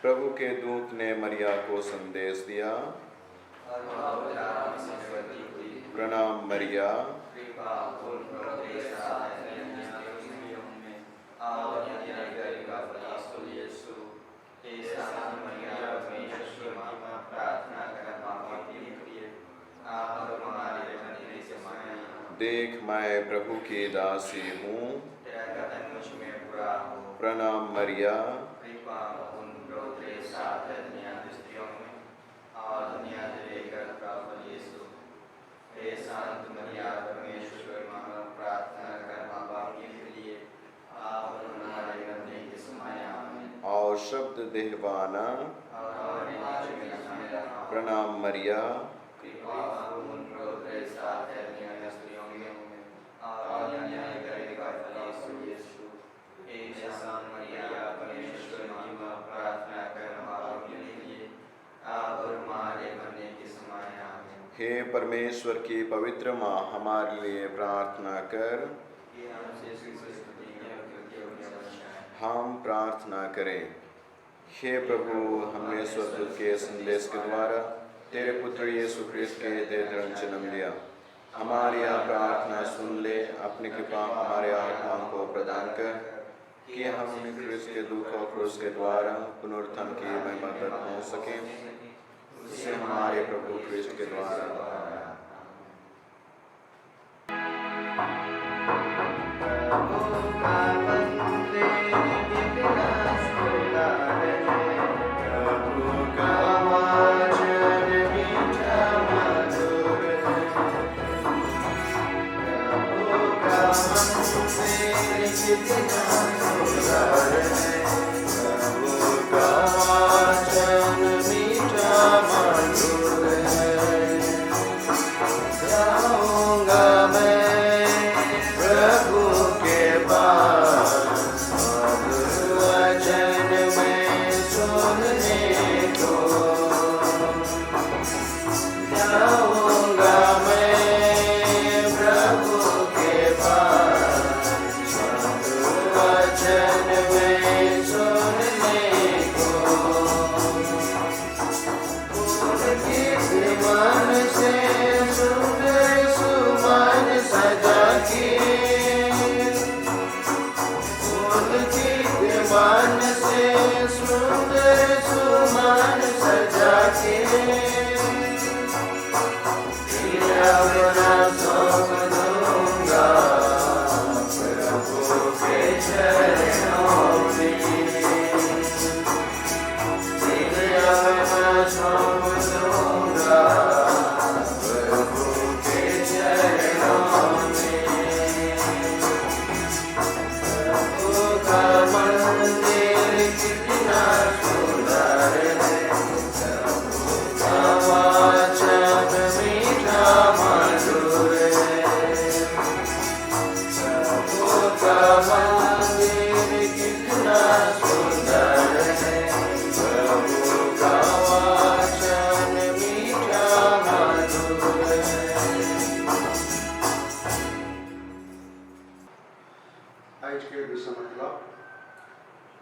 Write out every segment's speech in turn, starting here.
प्रभु के दूत ने मरिया को संदेश दिया, प्रणाम मरिया, देख मैं प्रभु की दासी हूँ, प्रणाम मरिया। और शब्द देहवाना, प्रणाम मरिया, हे परमेश्वर की पवित्र माँ, हमारे लिए प्रार्थना कर। हम प्रार्थना करें। हे प्रभु, हमने स्वर्गदूत के संदेश के द्वारा तेरे पुत्र यीशु ख्रिस्त के दृढ़ जन्म लिया। हमारी यह प्रार्थना सुन ले, अपनी कृपा हमारे आत्मा को प्रदान कर कि हम ख्रिस्त के दुख और क्रूस के द्वारा पुनरुत्थान की महिमा तक पहुँच सकें, जिसे हमारे प्रभु ख्रिस्त के द्वारा।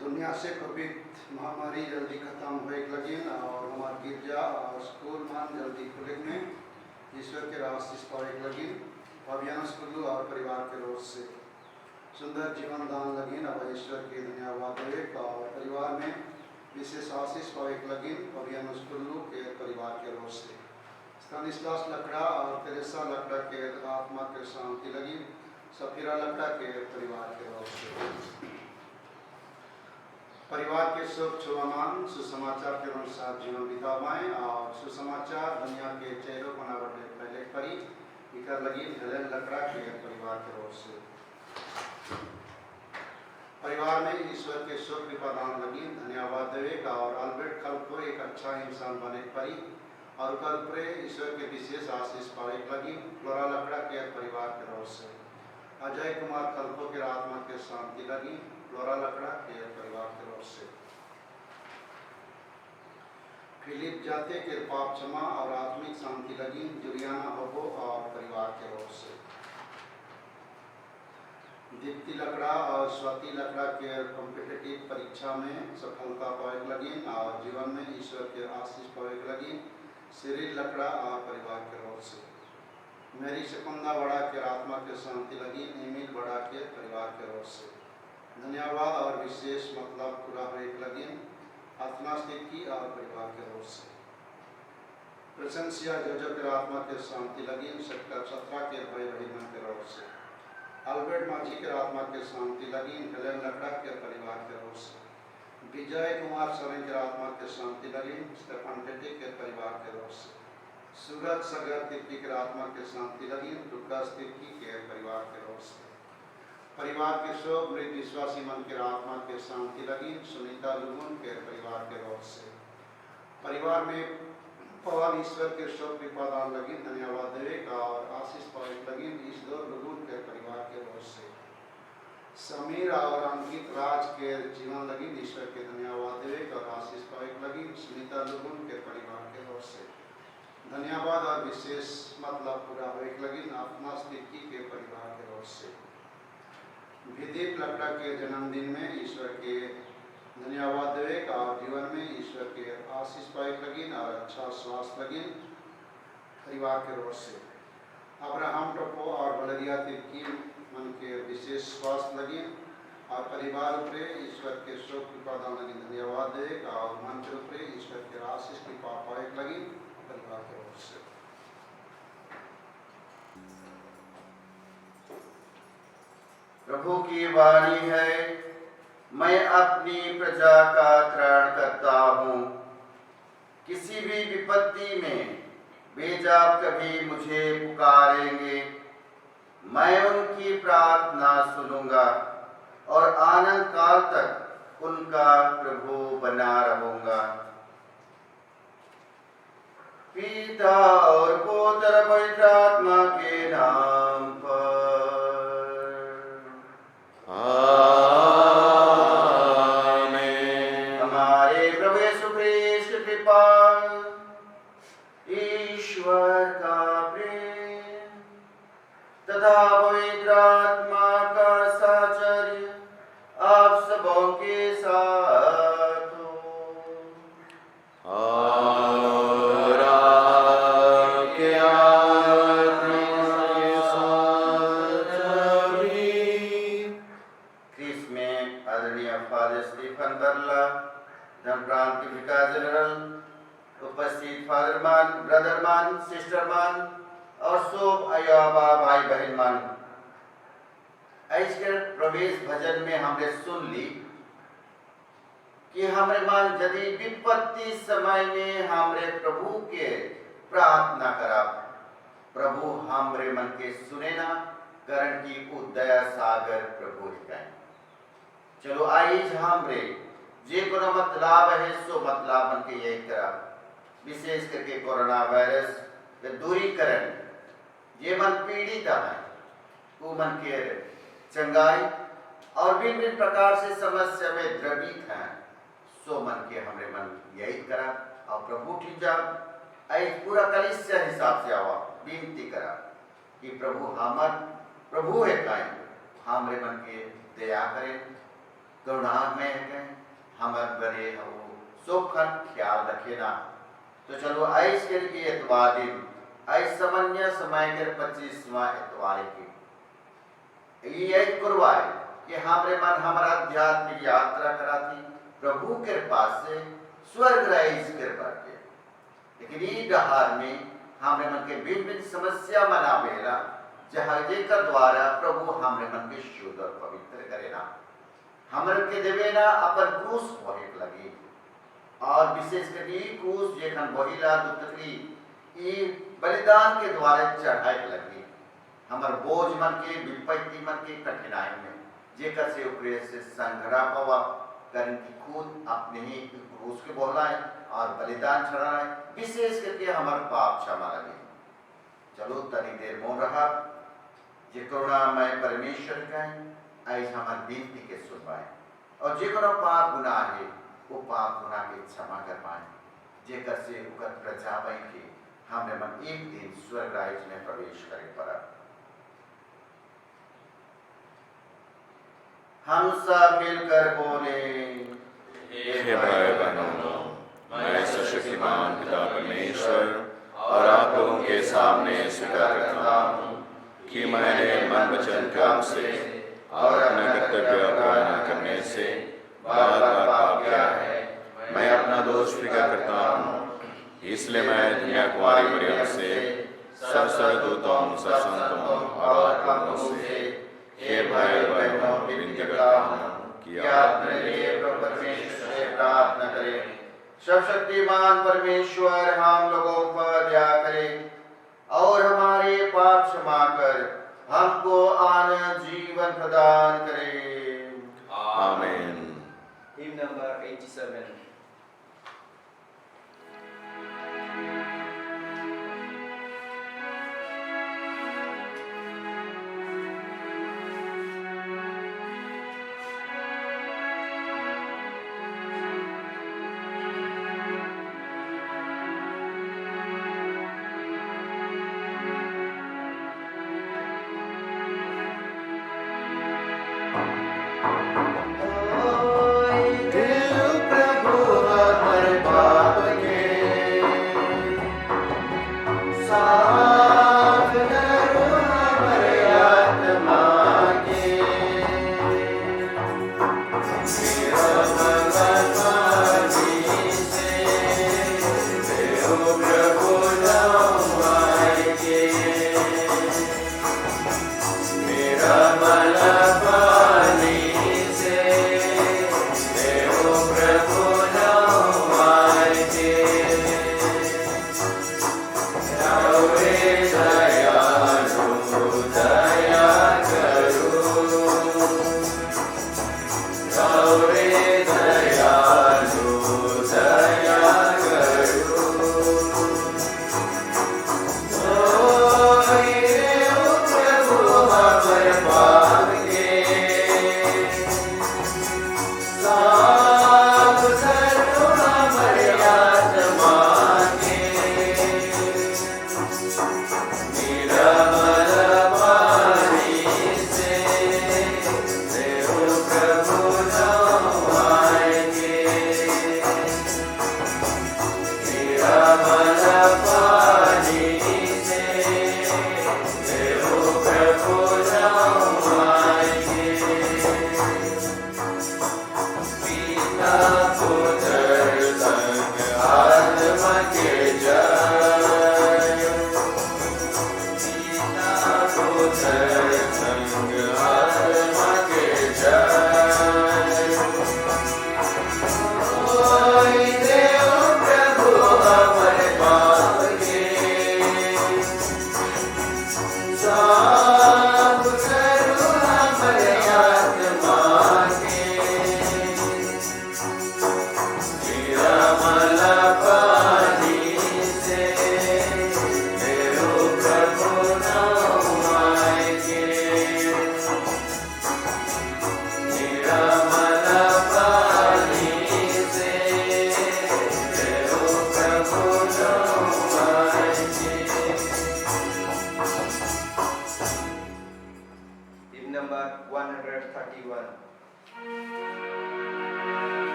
दुनिया से कोविड महामारी जल्दी खत्म होए लगी और हमारे गिरजा और स्कूल मान जल्दी खुले में ईश्वर के आशीष पाए लगी। अभियान स्कूल और परिवार के रोज से सुंदर जीवन दान लगी। अब ईश्वर के धन्यवाद देवे और परिवार में विशेष आशीष पाए लगी। अभियान स्कूल के परिवार के रोज से स्तानिस्लास लकड़ा और तेरेसा लकड़ा के आत्मा के शांति लगी। सफीरा लकड़ा के परिवार के रोज से परिवार के सुख छुआमान सुसमाचार के अनुसार जीवन बितावाएं और सुसमाचार दुनिया के चेहरों को नावटे पहले परी इकर लगी हेलेन लकड़ा के परिवार के ओर से परिवार में ईश्वर के सुख कृपा दान लगी। धन्यवाद देवेगा और अल्बर्ट कल को एक अच्छा इंसान बने परी और कल पर ईश्वर के विशेष आशीष पाए लगी। फ्लोरा लकड़ा के परिवार के ओर से अजय कुमार कल्पो के आत्मा के शांति लगी। फ्लोरा लकड़ा के परिवार के ओर से फिलिप जाते के पाप क्षमा और आत्मिक शांति लगी। जुलियाना होबो और परिवार के ओर से दीप्ति लकड़ा और स्वाति लकड़ा के कॉम्पिटिटिव परीक्षा में सफलता पावे लगी और जीवन में ईश्वर के आशीष पावे लगी सिरिल लकड़ा और परिवार के ओर से। मेरी शकुंदा बड़ा के आत्मा के शांति लगी एमिल बड़ा के परिवार के ओर से। धन्यवाद और विशेष मतलब पूरा होने लगी आत्मा की और परिवार के ओर से। प्रशंसिया जोजो के आत्मा के शांति लगी सेक्टर 17 के भाई बहन के ओर से। अल्बर्ट माझी के आत्मा के शांति लगी हेलेन लकड़ा के परिवार के ओर से। विजय कुमार सोरेन के आत्मा के शांति लगी स्टेफन टेटी के परिवार के ओर से। सूरज सगर तिर्की के आत्मा के शांति लगी लुकास तिर्की के परिवार के ओर से। परिवार के शोक मृत विश्वासी मन के आत्मा के शांति लगी सुनीता लुगुन के परिवार के ओर से। परिवार में पवन ईश्वर के शोक विपादान लगी धन्यवाद देवे का और आशीष पावे लगी ईश्वर लुगुन के परिवार के ओर से। समीर और अंकित राज के जीवन लगी ईश्वर के धन्यवाद देवे का और आशीष पावे लगी सुनीता लुगुन के परिवार के ओर से। धन्यवाद और विशेष मतलब पूरा होने लगी अपना स्थिति के परिवार के ओर से। विदीप लकड़ा के जन्मदिन में ईश्वर के धन्यवाद देवे का और जीवन में ईश्वर के आशीष पावे लगी और अच्छा स्वास्थ्य लगी परिवार के ओर से। अब्राहम टोपो और बलरिया तिर्की मन के विशेष स्वास्थ्य लगी और परिवार उपरे ईश्वर के शोक कृपा लगी धन्यवाद देवे का और मन के उपरे ईश्वर के आशीष कृपा पावे लगी परिवार के ओर से। प्रभु की वाणी है, मैं अपनी प्रजा का त्राण करता हूँ। किसी भी विपत्ति में बेजाब कभी मुझे पुकारेंगे, मैं उनकी प्रार्थना सुनूंगा और आनंद काल तक उनका प्रभु बना रहूंगा। पिता और पुत्र पवित्र आत्मा के नाम पर आमीन। हमारे प्रभु यीशु ख्रीस्त की कृपा, ईश्वर का प्रेम तथा पवित्र आत्मा का साचर्य आप सबों के साथ हो। और आपके आत्मा के साथ भी। क्रिस में आदरणीय फादर स्टीफन बरला, धर्मप्रांत के विकास जनरल, उपस्थित फादर मान, ब्रदर मान, सिस्टर मान और सब अयाबा भाई बहन मान, ऐसे प्रवेश भजन में हमने सुन ली कि हमरे मान यदि विपत्ति समय में हमरे प्रभु के प्रार्थना करा, प्रभु हमरे मन के सुने ना करण की उदया सागर प्रभु है। चलो आइज हमरे जे कोनो मतलब है सो मतलब मन के यही करा, विशेष करके कोरोना वायरस के दूरीकरण ये मन पीड़ित है वो मन के चंगाई और भिन्न प्रकार से समस्या में द्रवित है सो मन के हमरे मन यही करा और प्रभु ठीक जा ऐ पूरा कलिसिया हिसाब से आवा विनती करा कि प्रभु हमर प्रभु है काई हमरे मन के दया करें करुणा में है हमर बरे हो सोखन ख्याल रखे ना। तो चलो ऐस के लिए एतवार दिन ऐस सामान्य समय के 25वां एतवार की ये कुरवाए कि हमरे मन हमारा आध्यात्मिक यात्रा कराती प्रभु के पास से स्वर्ग राइज कृपा के। लेकिन ये डहार में हमरे मन के भिन्न समस्या मना बेला जहाँ जेकर द्वारा प्रभु हमरे मन के शुद्ध और पवित्र करेना हमर के देवेना अपन क्रूस वही लगी और विशेष कर ये क्रूस जेखन वहीला दुतकरी ये बलिदान के द्वारा चढ़ाई लगी हमर बोझ मन के विपत्ति मन के कठिनाई में जेकर से उपरे से संघरा पवा करण की खुद अपने ही क्रूस के बोलाए और बलिदान चढ़ाए विशेष करके हमार पाप क्षमा लगे। चलो तनी देर मौन रहा जे करुणामय परमेश्वर का ऐसा हमार विनती के सुनवाए और जे कोनो पाप गुनाह है वो पाप गुनाह के क्षमा कर पाए जेकर से उकर प्रजा बन के हमने मन एक दिन स्वर्ग राज्य में प्रवेश करे पड़ा। हम सब मिलकर बोले। हे भाई बहनों, मैं सर्वशक्तिमान पिता परमेश्वर और आप लोगों के सामने स्वीकार करता हूँ कि मैंने मन वचन कर्म से और अपना कर्तव्य पूरा न करने से बार बार पाप किया है। मैं अपना दोष स्वीकार करता हूँ, इसलिए मैं दुनिया कुमारी मरियम से सर्वदूतों संतों और आप लोगों से हे भाई बहनों विनती करता हूँ कि आप अपने लिए प्रभु परमेश्वर से प्रार्थना करें। सर्वशक्तिमान परमेश्वर हम लोगों पर दया करे और हमारे पाप क्षमा कर हमको आनंद जीवन प्रदान करे। आमीन। Hymn number 87.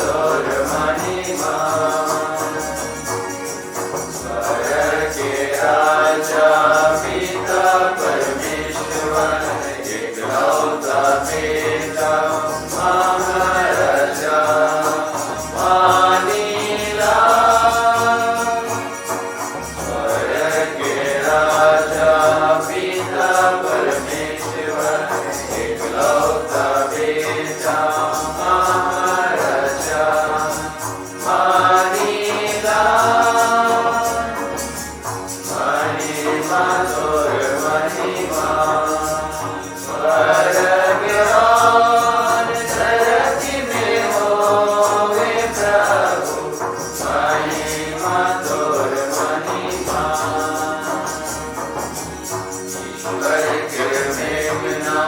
तोर महिमा स्वर्ग के राजा पिता परमेश्वर एकलौता बेटा महाराजा मानीला स्वर्ग के राजा पिता परमेश्वर एकलौता बेटा महाराजा मानीला महिमा तोर महिमा स्वर्ग और धरती में होवे प्रभु महिमा तोर महिमा ईश्वर कृपे बिना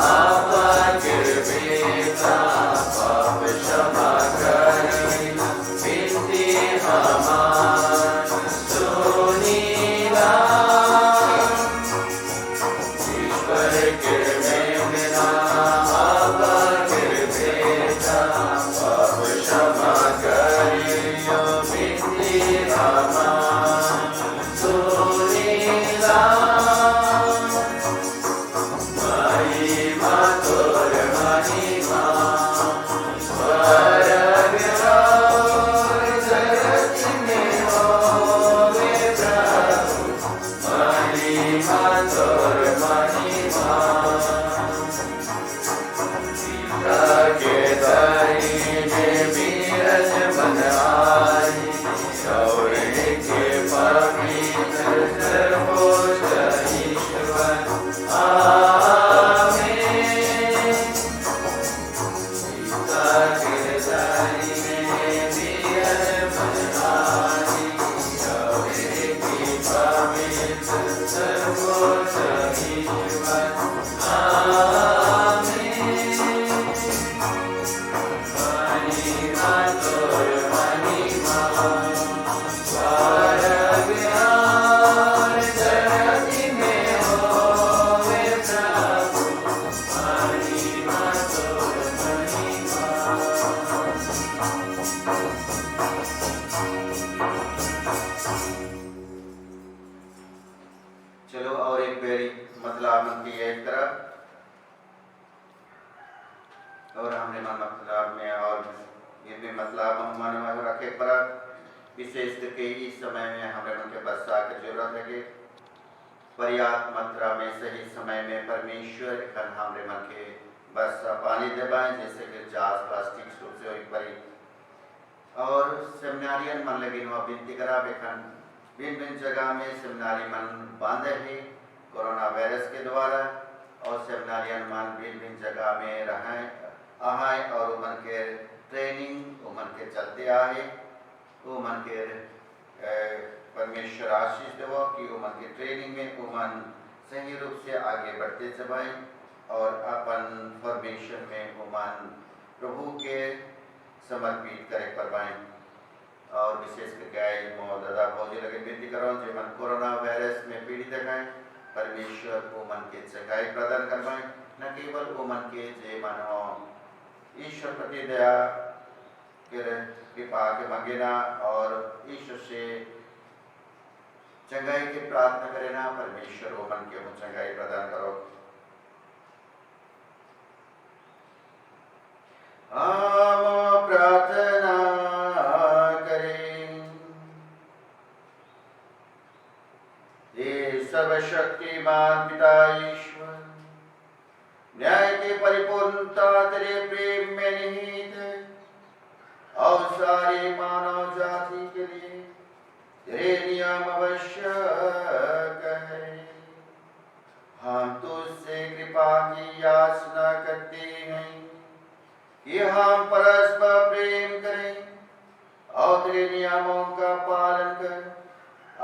आपा कृपे का पाप क्षमा करी विनती हमार सुनीला ईश्वर कृपे बिना आपा कृपे का पाप क्षमा करियो विनती हमार सुनीला महिमा तोर महिमा स्वर्ग और धरती में होवे प्रभु महिमा तोर महिमा सीता के दाहिने बीरज बनाई और के पवित्र सर्वोच्च ईश्वर आमीन सीता के दाहिने बीरज बनाई और के पवित्र सर्वोच्च ईश्वर आमीन महिमा तोर महिमा स्वर्ग और धरती में होवे प्रभु महिमा तोर महिमा चलो और एक बेरी मतलब की एक तरफ और हमने मतलब में और ये भी मतलब मन में रखे पर विशेष करके इस समय में हमें मन के वर्षा की जरूरत है कि पर्याप्त मात्रा में सही समय में परमेश्वर कल हमारे मन के वर्षा पानी देवाएं जैसे कि जास प्लास्टिक रूप से एक बारी और सेमिनारियन मन लगी वहाँ विनती करा बेखन भिन्न भिन्न जगह में सेमिनारी मन बांधे है कोरोना वायरस के द्वारा और सेमिनारियन मन भिन्न भिन्न जगह में रहें आए और उमन के ट्रेनिंग उमन के चलते आए उमन के परमेश्वर आशीष देवो कि उमन की ट्रेनिंग में उमन सही रूप से आगे बढ़ते चबाएं और अपन फॉर्मेशन में उमन प्रभु के समर्पित करे करवाएं और विशेष करके दादा भौजी लगे विनती करो जो मन कोरोना वायरस में पीड़ित है परमेश्वर उमन के चंगाई प्रदान करवाएं न केवल उमन के जे मानो ईश्वर प्रति दया कृपा के मांगेना और ईश्वर से चंगाई की प्रार्थना करेना परमेश्वर उमन के चंगाई प्रदान करो हम प्रार्थना करें हे सर्वशक्तिमान पिता ईश्वर न्याय की परिपूर्णता तेरे प्रेम में निहित है और सारी मानव जाति के लिए तेरे नियम आवश्यक है हम तुझसे कृपा की याचना करते हैं कि हम परस्पर प्रेम करें और तेरे नियमों का पालन कर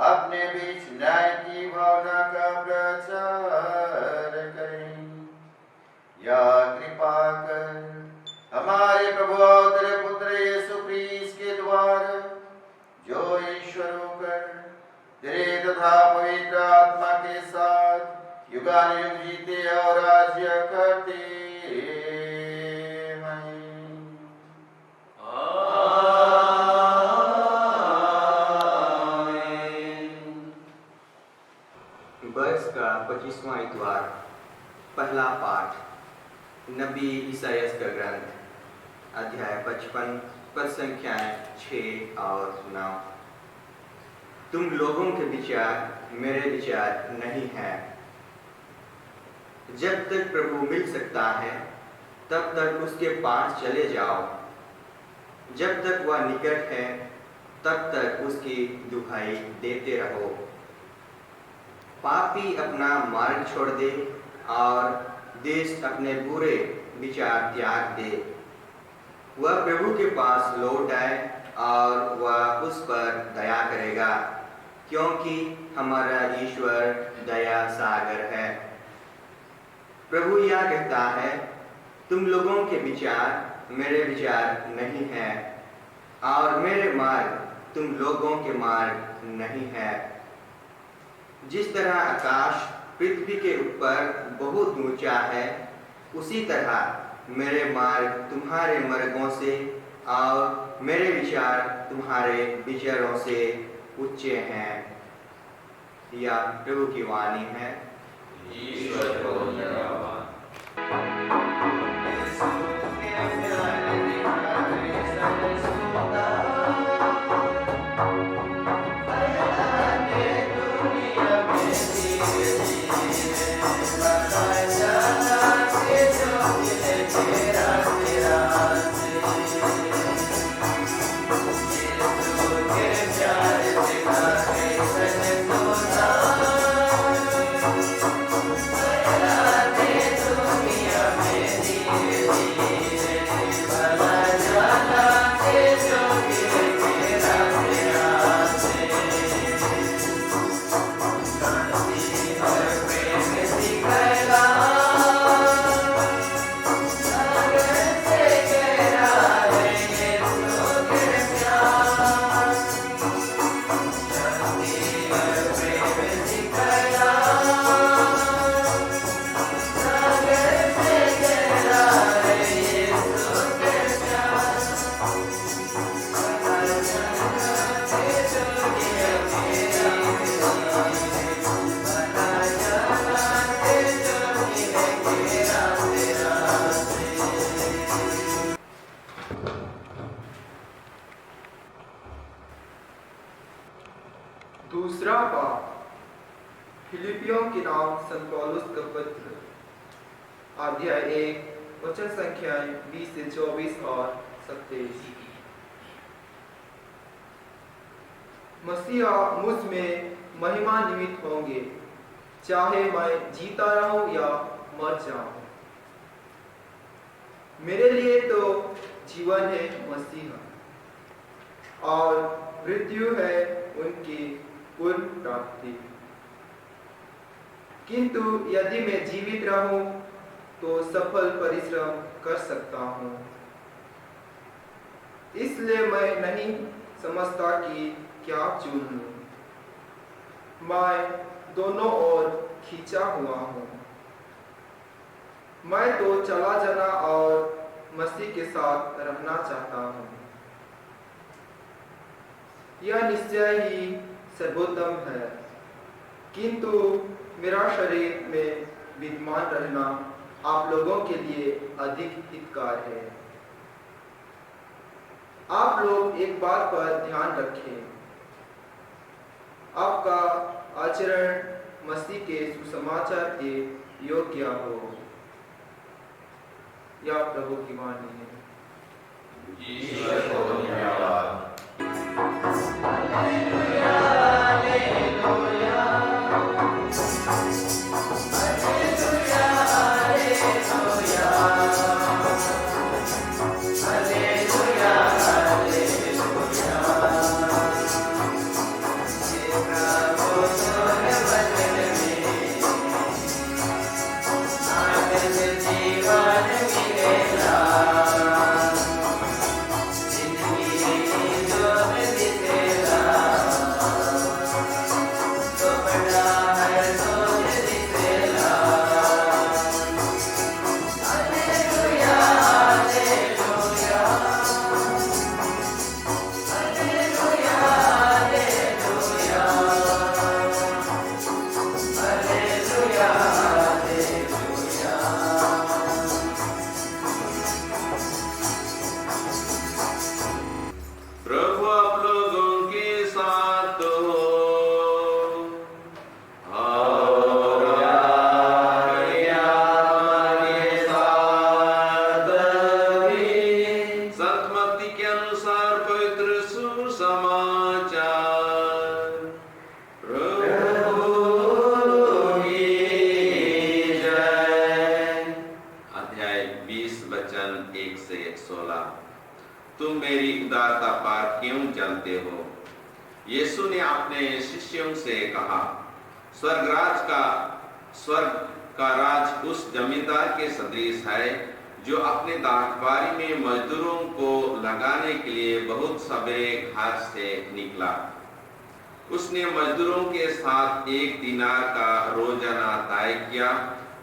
अपने बीच न्याय की भावना का प्रचार करें या कृपा कर हमारे प्रभु और तेरे पुत्र यीशु क्रिस्त के द्वारा जो ईश्वर होकर तेरे तथा पवित्र आत्मा के साथ युगानुयुग जीते और राज्य करते हैं। 10वां इतवार। पहला पाठ नबी ईसायास का ग्रंथ, अध्याय 55, पद संख्याएं 6 और 9। तुम लोगों के विचार मेरे विचार नहीं हैं। जब तक प्रभु मिल सकता है तब तक उसके पास चले जाओ। जब तक वह निकट है तब तक उसकी दुहाई देते रहो। पापी अपना मार्ग छोड़ दे और देश अपने बुरे विचार त्याग दे। वह प्रभु के पास लौट आए और वह उस पर दया करेगा, क्योंकि हमारा ईश्वर दया सागर है। प्रभु यह कहता है, तुम लोगों के विचार मेरे विचार नहीं हैं और मेरे मार्ग तुम लोगों के मार्ग नहीं है। जिस तरह आकाश पृथ्वी के ऊपर बहुत ऊंचा है, उसी तरह मेरे मार्ग तुम्हारे मार्गों से और मेरे विचार तुम्हारे विचारों से ऊंचे हैं। यह प्रभु की वाणी है। ईश्वर को धन्यवाद। दूसरा पाठ फिलिपियों के नाम संत पौलुस का पत्र, अध्याय 1, वचन संख्याएं 20 से 24 और 27। मसीहा मुझ में महिमा निमित्त होंगे, चाहे मैं जीता रहूं या मर जाऊं। मेरे लिए तो जीवन है मसीहा और मृत्यु है उनकी पूर्ण प्राप्ति। किंतु यदि मैं जीवित रहूं तो सफल परिश्रम कर सकता हूं। इसलिए मैं नहीं समझता कि क्या चुन लूं। मैं दोनों ओर खींचा हुआ हूं। मैं तो चला जाना और मसीह के साथ रहना चाहता हूं। यह निश्चय ही सर्वोत्तम है, किंतु मेरा शरीर में विद्यमान रहना आप लोगों के लिए अधिक हितकर है। आप लोग एक बात पर ध्यान रखें, आपका आचरण मसीह के सुसमाचार के योग्य हो। यह प्रभु की वाणी है। ईश्वर को धन्यवाद। जीवन मिलेगा, जिंदगी पवित्र सुसमाचार। प्रभु की जय। अध्याय 20 वचन 1 से 16। तुम मेरी उदारता पर क्यों जलते हो? यीशु ने अपने शिष्यों से कहा, स्वर्ग का राज उस जमींदार के सदृश है जो अपने दाखबारी में मजदूरों को लगाने के लिए बहुत सवेरे घर से निकला। उसने मजदूरों के साथ 1 दिनार का रोजाना तय किया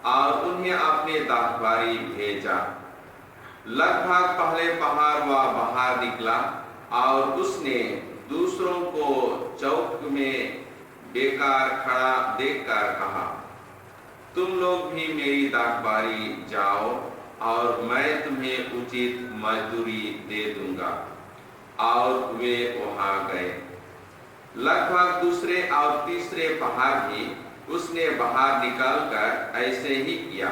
और उन्हें अपने दाखबारी भेजा। लगभग पहले पहर वह बाहर निकला और उसने दूसरों को चौक में बेकार खड़ा देखकर कहा, तुम लोग भी मेरी दाखबारी जाओ और मैं तुम्हें उचित मजदूरी दे दूंगा। और वे वहां गए। लगभग दूसरे और तीसरे पहर भी उसने बाहर निकलकर ऐसे ही किया।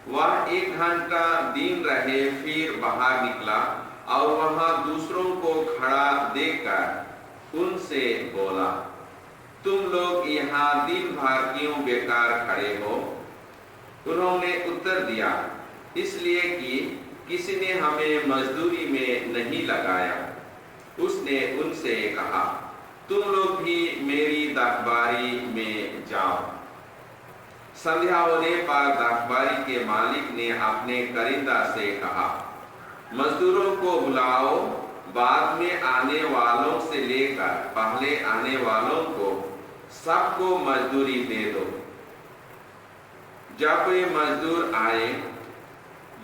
वह 1 घंटा दिन रहे, फिर बाहर निकला और वहां दूसरों को खड़ा देखकर उनसे बोला, तुम लोग यहाँ दिन भर क्यों बेकार खड़े हो? उन्होंने उत्तर दिया, इसलिए कि किसी ने हमें मजदूरी में नहीं लगाया। उसने उनसे कहा, तुम लोग भी मेरी दाखबारी में जाओ। संध्या होने पर दाखबारी के मालिक ने अपने करिंदा से कहा, मजदूरों को बुलाओ, बाद में आने वालों से लेकर पहले आने वालों को सबको मजदूरी दे दो। जब वे मजदूर आए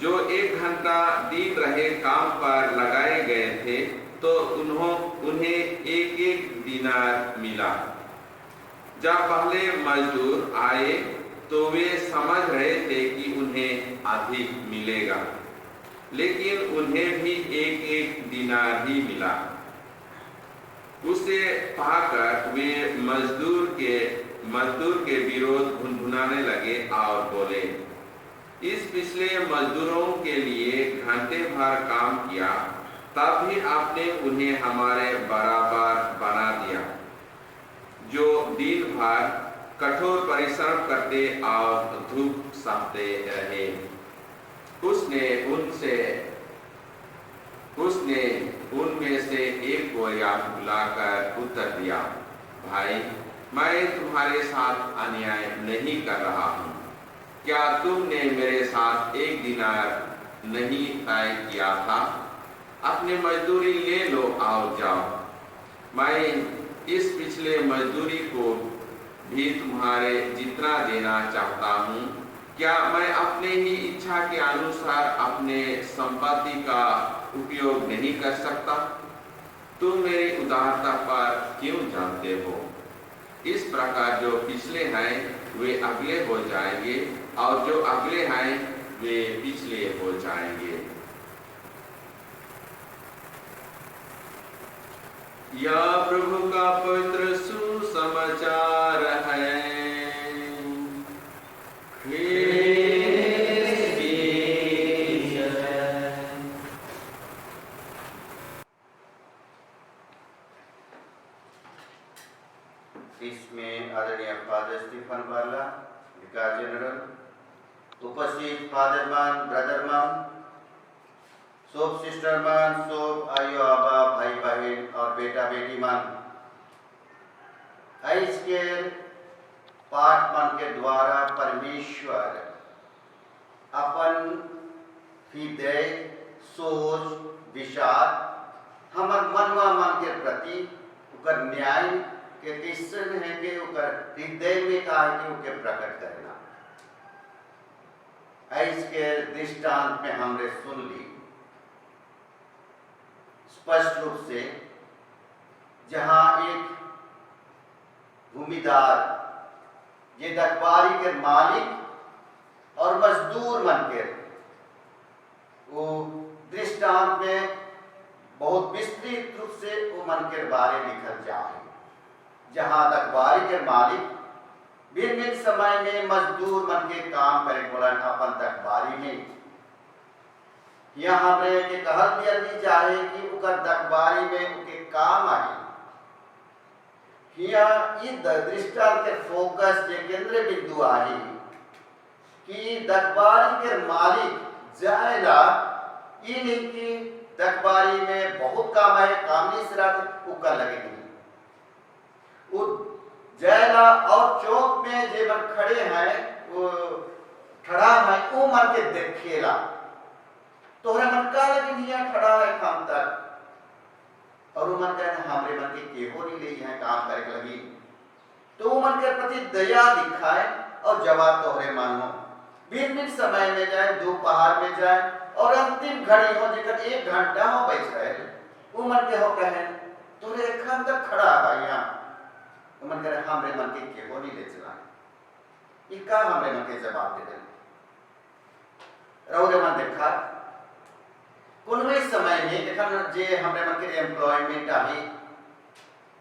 जो 1 घंटा दिन रहे काम पर लगाए गए थे, तो उन्हें 1-1 दिनार मिला। जब पहले मजदूर आए तो वे समझ रहे थे कि उन्हें अधिक मिलेगा, लेकिन उन्हें भी 1-1 दिनार ही मिला। उसे पाकर वे मजदूर के विरोध भुनभुनाने लगे और बोले, इस पिछले मजदूरों के लिए घंटे भर काम किया, तब भी आपने उन्हें हमारे बराबर बना दिया, जो दिन भर कठोर परिश्रम करते और धूप सहते रहे। उसने उनमें से एक को याद बुलाकर उत्तर दिया, भाई, मैं तुम्हारे साथ अन्याय नहीं कर रहा हूँ। क्या तुमने मेरे साथ 1 दिनार नहीं तय किया था? अपने मजदूरी ले लो और जाओ। मैं इस पिछले मजदूरी को भी तुम्हारे जितना देना चाहता हूँ। क्या मैं अपने ही इच्छा के अनुसार अपने संपत्ति का उपयोग नहीं कर सकता? तुम मेरी उदारता पर क्यों जानते हो? इस प्रकार जो पिछले हैं वे अगले हो जाएंगे और जो अगले हैं वे पिछले हो जाएंगे। यह प्रभु का पवित्र सुसमाचार है। इसमें आदरणीय फादर स्टीफन बार्ला, विकार जनरल, उपस्थित फादरमान, ब्रदरमान, सब सिस्टरमान, सब आयो आबा, भाई बहन और बेटा बेटी मान, इसके पाठ मन के द्वारा परमेश्वर अपन हृदय, सोच, विचार हमर मनवा मन के प्रति उकर न्याय के किसन है के उकर हृदय में का है के उके प्रकट करना। इसके दृष्टांत में हमने सुन ली स्पष्ट रूप से, जहां एक भूमिदार ये दरबारी के मालिक और मजदूर मन के वो दृष्टांत में बहुत विस्तृत रूप से वो मन के बारे लिखल जाए, जहां दरबारी के मालिक भिन्न भिन्न समय में मजदूर मन के काम करे बोलन अपन दरबारी में यहाँ हमरे के कहल दिया नहीं जाए कि उकर दखबारी में उनके काम आई। यहाँ ये दृष्टांत के फोकस के केंद्र बिंदु आई कि दखबारी के मालिक जायला ये नहीं कि दखबारी में बहुत काम है, काम नहीं सिरा उकर लगेगी वो जायला और चौक में जे मन खड़े हैं वो खड़ा है वो मन के देखेला तोहरे मन का लगी नहीं खड़ा है काम तक और वो मन कहना हमरे मन के केहो नहीं ले है काम करे लगी तो वो मन के प्रति दया दिखाए और जवाब तोहरे मानो भिन्न समय में जाए, दोपहर में जाए और अंतिम घड़ी हो जेकर 1 घंटा हो बैठ रहे वो मन के हो कहे तोरे एखन तक खड़ा है यहाँ तो मन करे हमरे मन के केहो नहीं ले चला ये का हमरे मन के जवाब दे दे रौरे मन देखा कोनवे समय में देखन जे हमरे मन के एम्प्लॉयमेंट आहे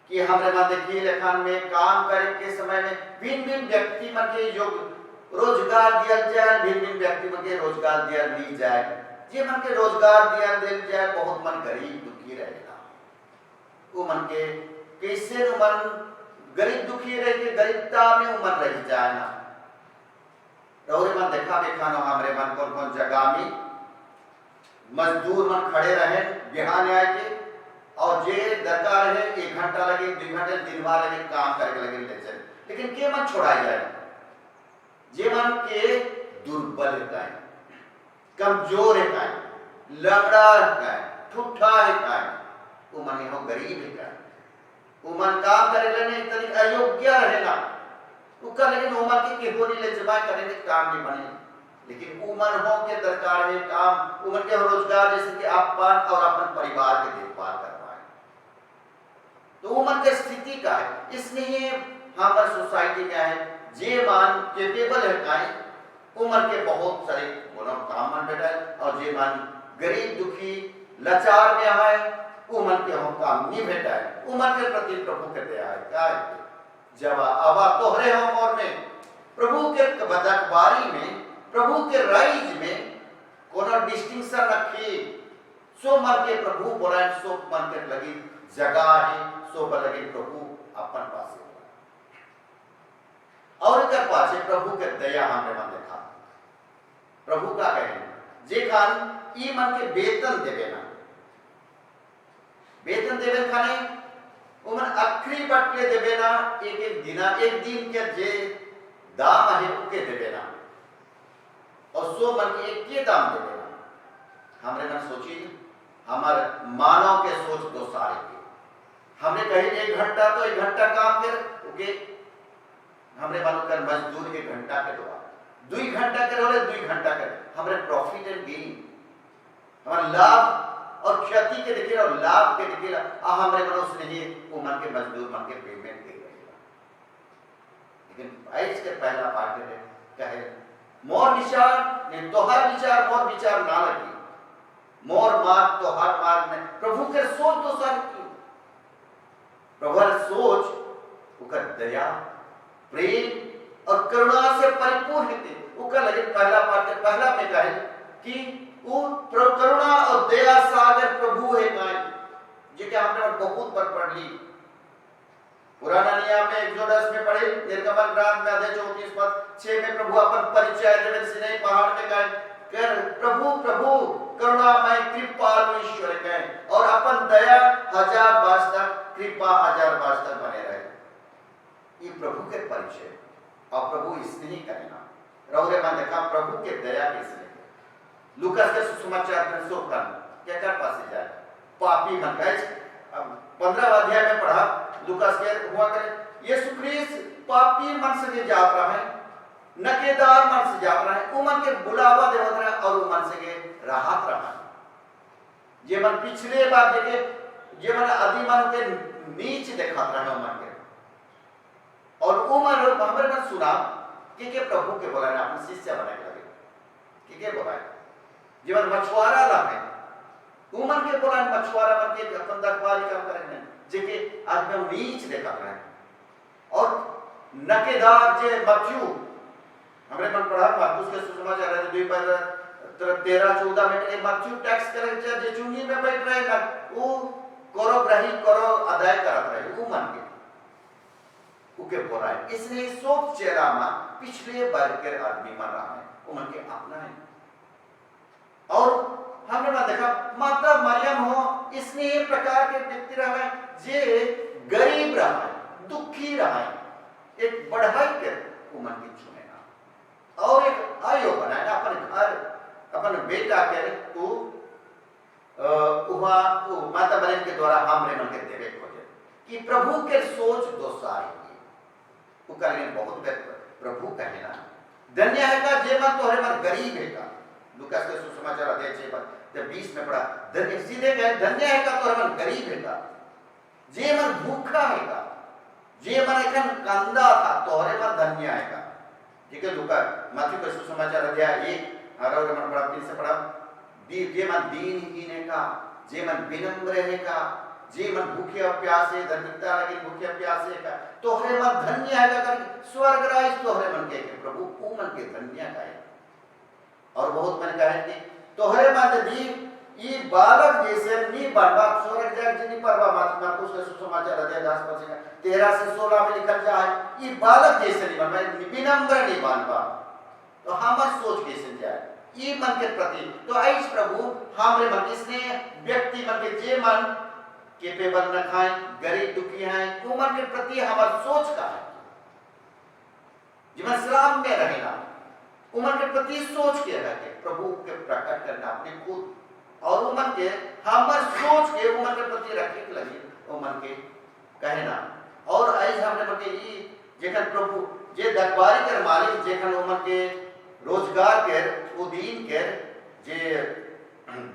कि हमरे मन देखिए लेखन में काम करे के समय में भिन्न व्यक्ति मन के योग रोजगार दिया जाए, भिन्न व्यक्ति मन के रोजगार दिया ली जाए, जे मन के रोजगार दिया दिल जाए बहुत मन गरीब दुखी रहेगा वो मन के कैसे मन गरीब दुखी रह के गरीबता में वो मन रह जाए ना रौरे मन देखा बेखानो हमरे मन कौन जगह में मजदूर मन खड़े रहे बिहान आए के और जे दरकार है 1 घंटा लगे 2 घंटे दिन भर लगे काम करके लगे ले चले लेकिन के मन छोड़ाई जाए जे मन के दुर्बल है कमजोर है लंगड़ा है ठुठा है वो मन हो गरीब है वो मन काम करे लेने इतनी अयोग्य रहेगा वो कर लेकिन वो मन के होनी ले जमा करे काम नहीं बने लेकिन उमन हो के दरकार है काम उमन के रोजगार जैसे कि अपन और अपन परिवार के देखभाल करवाए तो उमन के स्थिति का है इसलिए हमारे सोसाइटी में है जे मान केपेबल है काई उमन के बहुत सारे बोला काम मन बैठा और जे मान गरीब दुखी लाचार में है उमन के हम काम नहीं बैठा है उमन के प्रति प्रभु के दया है क्या है जब अब तोहरे हम और में प्रभु के बदकबारी में प्रभु के राइज में कोनो डिस्टिंक्शन रखी सो मन के प्रभु बोला सो मन के लगी जगह है सो लगी प्रभु अपन पास और कर पाछे प्रभु के दया हमने मन देखा प्रभु का कहे जे खान ई मन के वेतन देवे ना वेतन देवे खाने उमन अखरी बटले देवे ना एक दिन के जे दाम है उके देवे ना और सो मन के एक के दाम देवे ना हमरे मन सोची हमारे मानव के सोच दो सारे के हमने कही 1 घंटा तो 1 घंटा काम कर उके हमरे मानो कर मजदूर 1 घंटा के दो 2 घंटा कर और 2 घंटा कर हमरे प्रॉफिट एंड गेन हमारा लाभ और क्षति के देखिए और लाभ के देखिए हमरे मन उसने ही वो मन के मजदूर मन के पेमेंट दे रहेगा लेकिन आज के पहला पार्ट है कहे मोर विचार ने तोहर विचार मोर विचार ना लगी मोर मार्ग तोहर मार्ग में प्रभु के सोच तो सर की प्रभु सोच उकर दया प्रेम और करुणा से परिपूर्ण है उका लगे पहला पाठ पहला में कहे कि वो करुणा और दया सागर प्रभु है काय जे के हमने बहुत बार पढ़ ली पुराना नियम में एक्सोडस में पढ़े निर्गमन ग्रंथ में अध्याय 34 पद 6 में प्रभु अपन परिचय देवे सिनै पहाड़ में कहे कर प्रभु प्रभु करुणामय कृपालु ईश्वर कहे और अपन दया 1000 वर्ष तक कृपा 1000 वर्ष तक बने रहे ये प्रभु के परिचय और प्रभु इसने ही करना रौरे मन देखा प्रभु के दया किसने लूकास के सुसमाचार में सो कर क्या कर पास जाए पापी मन गए 15 अध्याय में पढ़ा लूकास के हुआ करे यीशु ख्रिस्त पापी मन से जा रहा है नकेदार मन से जा रहा है वो मन के बुलावा देवत रहा और वो मन से के राहत रहा ये मन पिछले बार देखे ये मन आदि मन के नीच देखा रहा मन के और वो मन हमारे मन सुना कि प्रभु के बोला अपने शिष्य बनाए लगे कि बोला जीवन मछुआरा लागे उमन के बोला मछुआरा मन के अपन दरबारी काम करेंगे जेके आज में नीच देखा रहे और नकेदार जे मच्छू हमरे मन पढ़ा मार्कुस के सुसमाचार है 2 13-14 में के मच्यू टैक्स कलेक्टर जे चुंगी में बैठ रहे ना वो करो अदाय करत रहे वो मन के उके बोला है इसने सोच चेहरा में पिछले वर्ग के आदमी मन रहा है वो मन के अपना है और हमने ना देखा माता मरियम हो इसने ये प्रकार के व्यक्ति रहा है जे गरीब रहा है दुखी रहा है एक बढ़ाई के उमन की चुनेगा और एक आयो बनाया अपन घर अपन बेटा के वो माता मरियम के द्वारा हमरे मन के देवे खोजे कि प्रभु के सोच दोसारी वो करेंगे बहुत प्रभु कहे ना धन्य है का जे मन तोहरे मन गरीब है का लूकास के सुसमाचार अध्याय 6 पर जब 20 में पढ़ा धन्य सीधे कहे धन्य है का तोहरे मन गरीब है का जे मन भूखा है का जे मन एकन कंदा था तोहरे मन धन्य है का ठीक है लूका मत्ती के सुसमाचार अध्याय 1 और मन पढ़ा 3 से पढ़ा जे मन दीनहीन है का जे मन विनम्र है का जे मन भूखे और प्यासे धर्मिकता लगे भूखे प्यासे का तोहरे मन धन्य है का स्वर्ग राज तोहरे मन के प्रभु को मन के धन्य का है और बहुत मन कहे कि तोहरे मन यदि ई बालक जैसे नी बनबा स्वर्ग जाग जिनी परवा मार्कुस के सुसमाचार अध्याय 10 पद 13 से 16 में लिखल जा है ई बालक जैसे नहीं बनबा विनम्र नहीं बनबा तो हमर सोच कैसे जाए ई मन के प्रति तो आइस प्रभु हमरे मन इसने व्यक्ति मन के जे मन केपेबल न खाए गरीब दुखी हैं उमर के प्रति हमार सोच का है जीवन इस्लाम में रहेगा उमर के प्रति सोच के रहते प्रभु के प्रकट करना अपने खुद और उमर के हमार सोच के उमर के प्रति रखे के लगे उमर के कहना और आई हमने बके ई जेखन प्रभु जे दरबारी के मालिक जेखन उमर के रोजगार के उदीन के जे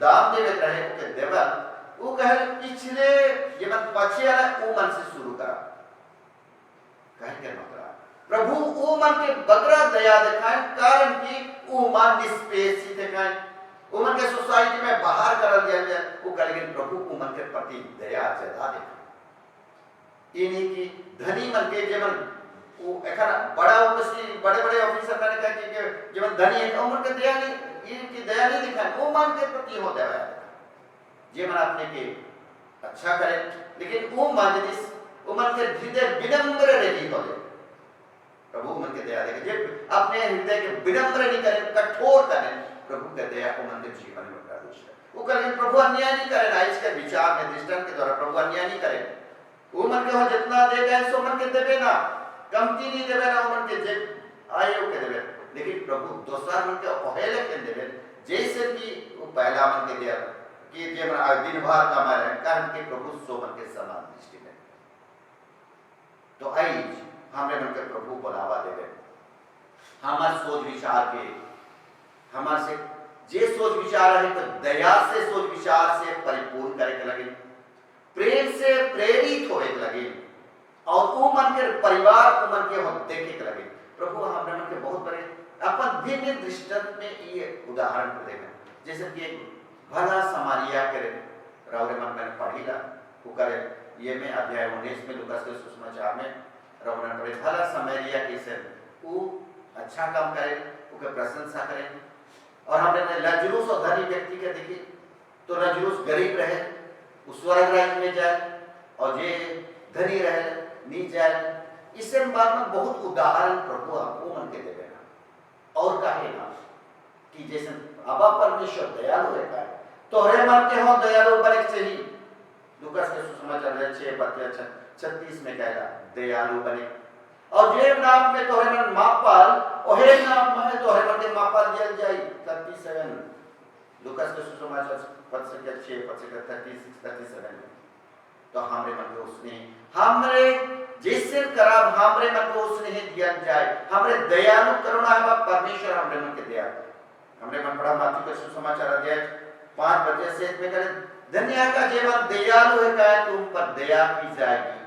दाम देवे रहे के देवा वो कहे पिछले ये मन पछे वाला वो मन से शुरू करा कहे के मकरा प्रभु वो मन के बगरा दया दिखाए कारण कि वो मन निष्पेषी दिखाए वो मन के सोसाइटी में बाहर कर दिया जाए वो करेंगे प्रभु वो मन के प्रति दया जता दिखाए इन्हीं की धनी मन के जीवन वो एखन बड़ा उपसी बड़े ऑफिसर मैंने कहा कि जीवन धनी है वो मन के दया नहीं इनकी दया नहीं दिखाए वो मन के प्रति हो दया जे मन अपने के अच्छा करे लेकिन वो मानजिस वो मन के हृदय विनम्र रही हो प्रभु मन के दया देखे जे अपने हृदय के विनम्र नहीं करे कठोर करे प्रभु के दया को मन के जीवन में प्रवेश करे वो करें प्रभु अन्याय नहीं करे ना इसके विचार में दृष्टांत के द्वारा प्रभु अन्याय नहीं करे वो मन के हो जितना दे गए सो मन के देवे ना कमती नहीं देवे ना वो मन के जे आए के देवे लेकिन प्रभु दूसरा मन के अवहेला के देवे जैसे कि वो पहला मन के दिया कि जे मन दिन भर का मारे कारण के प्रभु सोमन के समान दृष्टि में तो आई हमरे मन के प्रभु बुलावा देवे हमार सोच विचार के हमार से जे सोच विचार है तो दया से सोच विचार से परिपूर्ण करे के लगे प्रेम से प्रेरित होए के लगे और वो मन के परिवार को मन के हो देखे के लगे प्रभु हमरे मन के बहुत बड़े अपन भिन्न दृष्टांत में ये उदाहरण देवे जैसे कि भला समारिया के रावरे मन मैंने पढ़ी ला वो करे ये में अध्याय 19 में लूकास के सुसमाचार में रावरे पढ़े भला समारिया कैसे वो अच्छा काम करे उसके प्रशंसा करे और हमने लाजरूस और धनी व्यक्ति के देखी तो लाजरूस गरीब रहे उस स्वर्ग राज्य में जाए और जे धनी रहे नी जाए इससे बाद में बहुत उदाहरण प्रभु आपको मन के देवे और कहेगा कि जैसे अबा परमेश्वर दयालु रहता है तोहरे मन के हो दयालु बने चाहिए लूकास के सुसमाचार 6:36 में कहला दयालु बने और जे नाम में तोहरे मन मापाल ओहे नाम में तोहरे मन के मापाल दिया जाई 37 लूकास के सुसमाचार 6:36 तो हमरे मन को उसने हमरे जैसे कराब हमरे मन को उसने दिया जाए हमरे दयालु करुणा है परमेश्वर हमरे मन के दया हमरे मन पढ़ा मत्ती के सुसमाचार अध्याय 5:7 में करे धन्य का जीवन दयालु है का तुम पर दया की जाएगी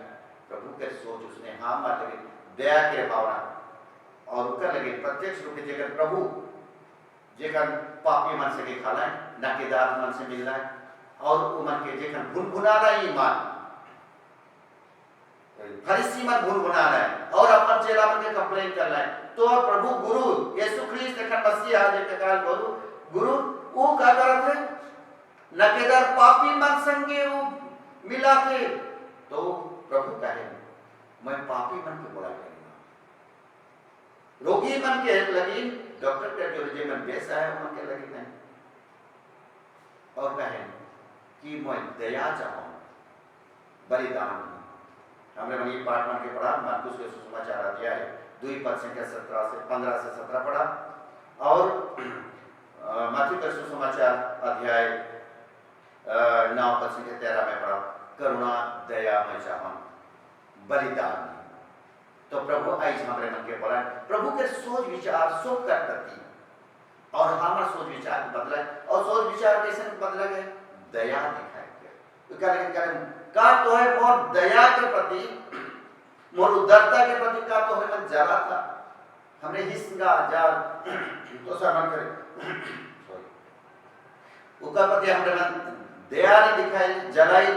प्रभु के सोच उसने हाँ मार लगे दया के भावना और कर लगे प्रत्यक्ष रूप से जेकर प्रभु जेकर पापी मन से के खाना है नाकेदार मन से मिलना है और मन के जेकर गुनगुनाना ईमान फरीसी मन गुनगुनाना है और अपन चेला मन के कंप्लेन करना है तो प्रभु गुरु यीशु ख्रीस्त के मसीहा जे के काल बोलू गुरु वो क्या करत है नकेदार पापी मन संगे वो मिला के तो प्रभु कहे मैं पापी मन के बुरा करूंगा रोगी मन के लगी डॉक्टर के जो जे मन बेसा है मन के लगी नहीं और कहे कि मैं दया चाहूं बलिदान हमने मन ये पाठ मन के पढ़ा मार्कुस के सुसमाचार अध्याय 2 संख्या 17 से 15 से 17 पढ़ा और मत्ती का सुसमाचार अध्याय 9 संख्या 13 में पढ़ा करुणा दया मैं चाहूं बलिदान तो प्रभु आई हमारे मन के बोला प्रभु के सोच विचार सब कर करती और हमारा सोच विचार बदला और सोच विचार कैसे बदला गए दया दिखाए का तो है बहुत दया के प्रति मोर उदारता के प्रति का तो है मन जला था हमने हिस्सा जार तो मन करे उसका प्रति हमने मन दया नहीं दिखाई जलाई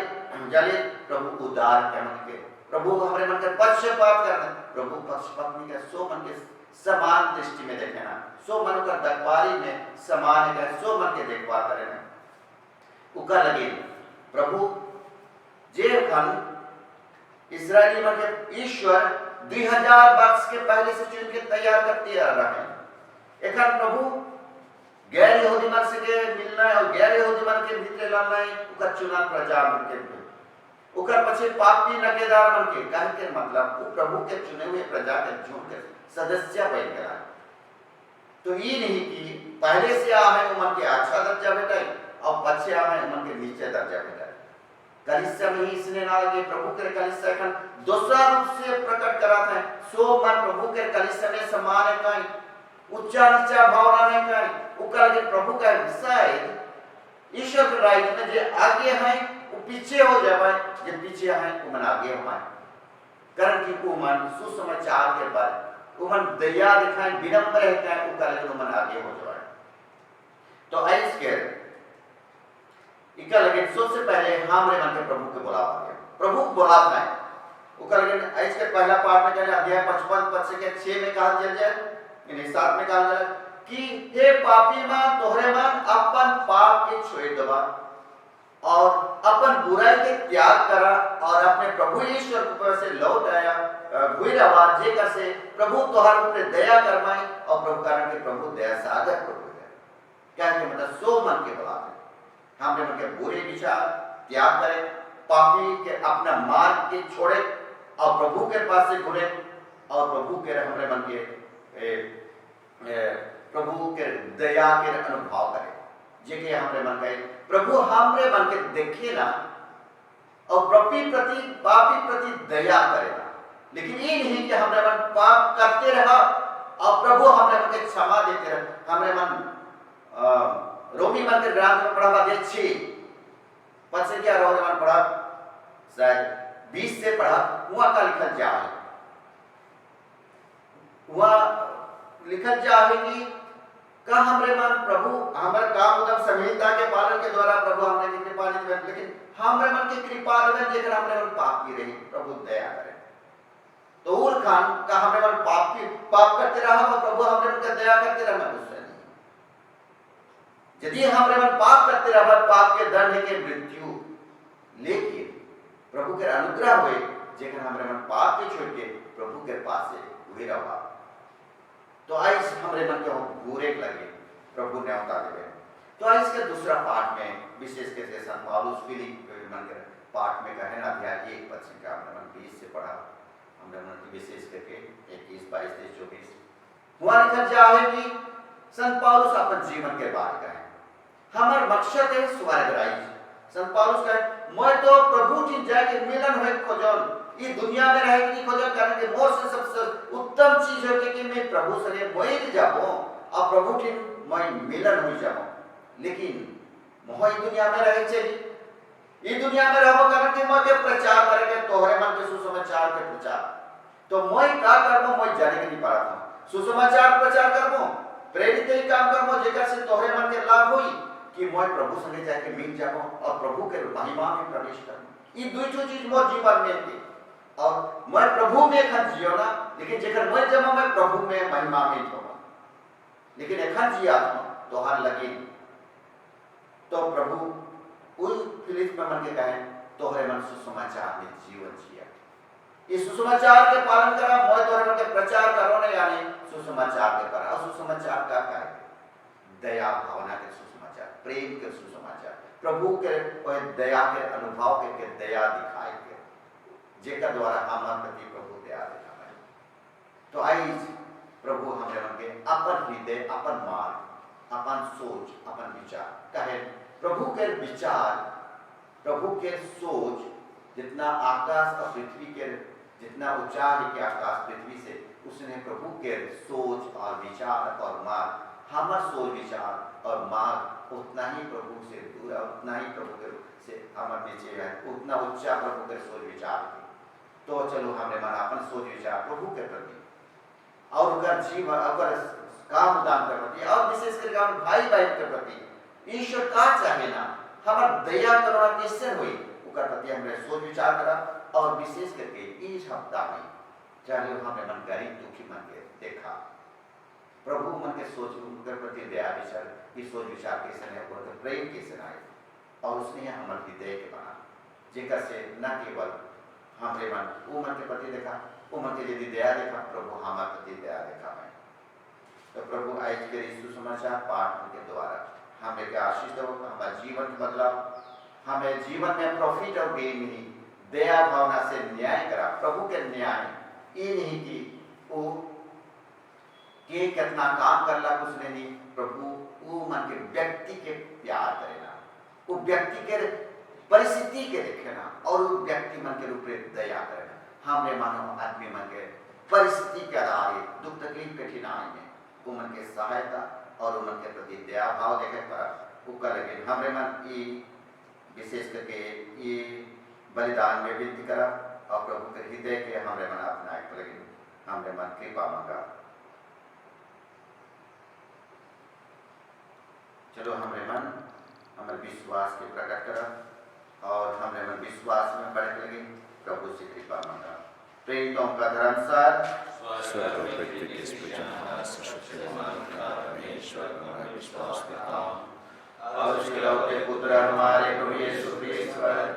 जले प्रभु उदार के मन के प्रभु हमारे मन के पक्षपात करना प्रभु पक्षपात नहीं कर सो मन के समान दृष्टि में देखना सो मन का दखबारी में समान है सो मन के देखभाल करना उका लगे प्रभु जे खन इस्राएली मन के ईश्वर 2000 वर्ष के पहले से चुन के तैयार करते आ रहा है एखन प्रभु गैर यहूदी मन से के मिलना और गैर यहूदी मन के भीतर लाना उका चुना प्रजा मन के उकर पछे पापी नकेदार मन के कहे के मतलब वो प्रभु के चुने हुए प्रजा के झुंड के सदस्य बन गया तो ये नहीं कि पहले से आ है मन के अच्छा दर्जा बेटा और पछे आ है मन के नीचे दर्जा बेटा कलिसिया में इसने ना लगे प्रभु के कलिसिया का दूसरा रूप से प्रकट कराता है सो मन प्रभु के कलिसिया में समान है कहीं उच्चा नीचा भावना नहीं कहीं उकर के प्रभु का शायद ईश्वर के राइट में जे आगे है वो पीछे हो जाए जे पीछे है वो मन आगे हो कारण कि वो मन सुसमाचार के बाद वो मन दया दिखाए विनम्र रहता है उकर के मन आगे हो जाए तो आइस के इका लगे सबसे पहले हमारे मन के प्रभु के बुलावा गया प्रभु बुलाता है उका लगे आइस के पहला पाठ में कहले अध्याय 55 पद से के 6 में कहा जाए यानी 7 में कहा जाए कि हे पापी मन तोहरे मन अपन पाप के छोड़ दबा और अपन बुराई के त्याग करा और अपने प्रभु ईश्वर ऊपर से लौट आया भूल आवाज जे कर से प्रभु तोहर ऊपर दया करमाई और प्रभु कारण के प्रभु दया सागर प्रभु है क्या कि मतलब सो मन के बुलाते हमने मन के बुरे विचार त्याग करें पापी के अपना मार्ग के छोड़े और प्रभु के पास से घुरे और प्रभु के हमरे मन के प्रभु के दया के अनुभव करें जे के हमरे मन के प्रभु हमरे मन के देखे ना और पापी प्रति दया करेगा लेकिन ये नहीं कि हमरे मन पाप करते रहा और प्रभु हमरे मन के क्षमा देते रहा हमरे मन रोमी मन के ग्रंथ में पढ़ा अध्याय 6 पद से क्या रोमी मन पढ़ा शायद 20 से पढ़ा वहां का लिखल जा है वहां लिखल जा है कि का हमरे मन प्रभु हमारे काम उदम संहिता के पालन के द्वारा प्रभु हमने की कृपा नहीं देवे लेकिन हमरे मन की कृपा देवे जेकर हमरे मन पाप की रही प्रभु दया करे तो उर खान का हमरे मन पाप करते रहा और प्रभु हमरे मन के दया करते रहा मैं दूसरा नहीं यदि हमरे मन पाप करते रहा पाप के दंड के मृत्यु लेकिन प्रभु के अनुग्रह हुए जेकर हमरे मन पाप के छोड़ के प्रभु के पास से हुए रहा तो आइस हमरे मन के बुरे लगे प्रभु ने उतार दे तो आइस के दूसरा पाठ में विशेष के संत पौलुस फिलिप मन के पाठ में कहे ना अध्याय 1 पद से का हमने मन 20 से पढ़ा हमने मन की विशेष करके 21 22 23 24 हुआ लिखा जाए कि संत पौलुस अपन जीवन के बात कहे हमार मकसद है स्वर्ग राज्य संत पौलुस कहे मैं तो प्रभु जी जाके मिलन होए खोजल ये दुनिया में रहे कि खोजल कारण के मोर से सबसे उत्तम चीज है कि मैं प्रभु से मोहित जाबो और प्रभु की मैं मिलन हो जाबो लेकिन मोह दुनिया में रहे चाहिए ये दुनिया में रहबो कारण के मैं के प्रचार करेंगे तोहरे मन के सुसमाचार के प्रचार तो मैं का करबो मैं जाने के नहीं पारा था सुसमाचार प्रचार करबो प्रेरित ही काम करबो जेकर से तोहरे मन के लाभ होई कि मैं प्रभु संगे जाके मिल जाबो और प्रभु के महिमा में प्रवेश करबो ये दुई चीज मोर जीवन में थी और मैं प्रभु में खन जियो ना लेकिन जेकर मैं जब मैं प्रभु में महिमा में हो लेकिन एखन जिया तोहर लगी तो प्रभु उन फिलिप में मन के कहे तोहरे मन सुसमाचार में जीवन जिया इस सुसमाचार के पालन करा मोय तोहरे मन के प्रचार करो नहीं यानी सुसमाचार के करा और सुसमाचार का है दया भावना के सुसमाचार प्रेम के सुसमाचार प्रभु के वह दया के अनुभव के दया दिखाई के जेका द्वारा हमारे प्रति प्रभु दया दिखाए तो आई प्रभु हमरे मन के अपन हृदय अपन मार्ग अपन सोच अपन विचार कहे प्रभु के विचार प्रभु के सोच जितना आकाश और पृथ्वी के जितना ऊंचा है कि आकाश पृथ्वी से उसने प्रभु के सोच और विचार और मार्ग हमार सोच विचार और मार्ग उतना ही प्रभु से दूर है उतना ही प्रभु के से हमारे नीचे है उतना ऊंचा प्रभु के सोच विचार है तो चलो हमने मन अपन सोच विचार प्रभु के प्रति और अगर जीव अगर काम दान के प्रति और विशेष करके हम भाई बहन के प्रति ईश्वर का चाहे ना हमार दया करुणा किससे हुई उकर प्रति हमने सोच विचार करा और विशेष करके इस हफ्ता में चाहे हमने मन गरीब दुखी मन के देखा प्रभु मन के सोच उनके प्रति दया विचार की सोच विचार कैसे है उनके प्रेम कैसे आए और उसने हमारे हृदय के बना जेकर से न केवल हमरे मन वो मन के प्रति देखा वो मन के यदि दया देखा प्रभु हमारे प्रति दया देखा मैं तो प्रभु आज के इस सुसमाचार पाठ के द्वारा हमें क्या आशीष दो हमारे जीवन बदलाव हमें जीवन में प्रॉफिट और गेन नहीं दया भावना से न्याय करा प्रभु के न्याय ये नहीं कि वो के कितना काम करला उसने नहीं प्रभु वो मन के व्यक्ति के प्यार करेना वो व्यक्ति के परिस्थिति के देखेना और वो व्यक्ति मन के रूप में दया करेना हमने मानो आदमी मन के परिस्थिति के आधार दुख तकलीफ कठिनाई में वो मन के सहायता और मन के प्रति दया भाव देखे पर वो करेंगे हमने मन ये विशेष करके ये बलिदान में विनती करा और प्रभु के हृदय के हमरे मन अपना एक लगे हमरे मन कृपा मांगा चलो हमरे मन हमारे विश्वास के प्रकट करा और हमरे मन विश्वास में बढ़े लगे प्रभु से कृपा मांगा प्रेम तो का धर्मसार स्वर्ग और पृथ्वी के सृजनहार सर्वशक्तिमान का परमेश्वर हमारा विश्वास करता हूँ और उसके लौटे पुत्र हमारे प्रभु यीशु क्रिस्त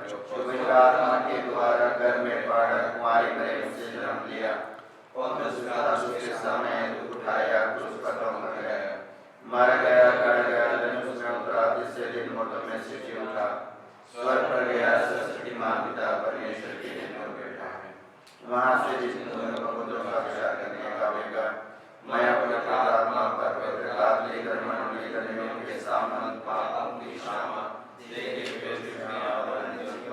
जो पवित्र आत्मा के द्वारा घर में पड़ कुंवारी मरियम से जन्म लिया और उसके समय उठाया क्रूस पर टंगा गया मर गया गड़ गया धनुष में उतरा जिससे दिन मृतों में से जी उठा स्वर्ग पर गया सर्वशक्तिमान पिता परमेश्वर के लिए बैठा है वहां से जिन पुत्रों का विचार करने का वेगा मैं अपने आत्मा पर पवित्र हाथ लेकर मनोनी करने में उनके सामने पापों की क्षमा देने के लिए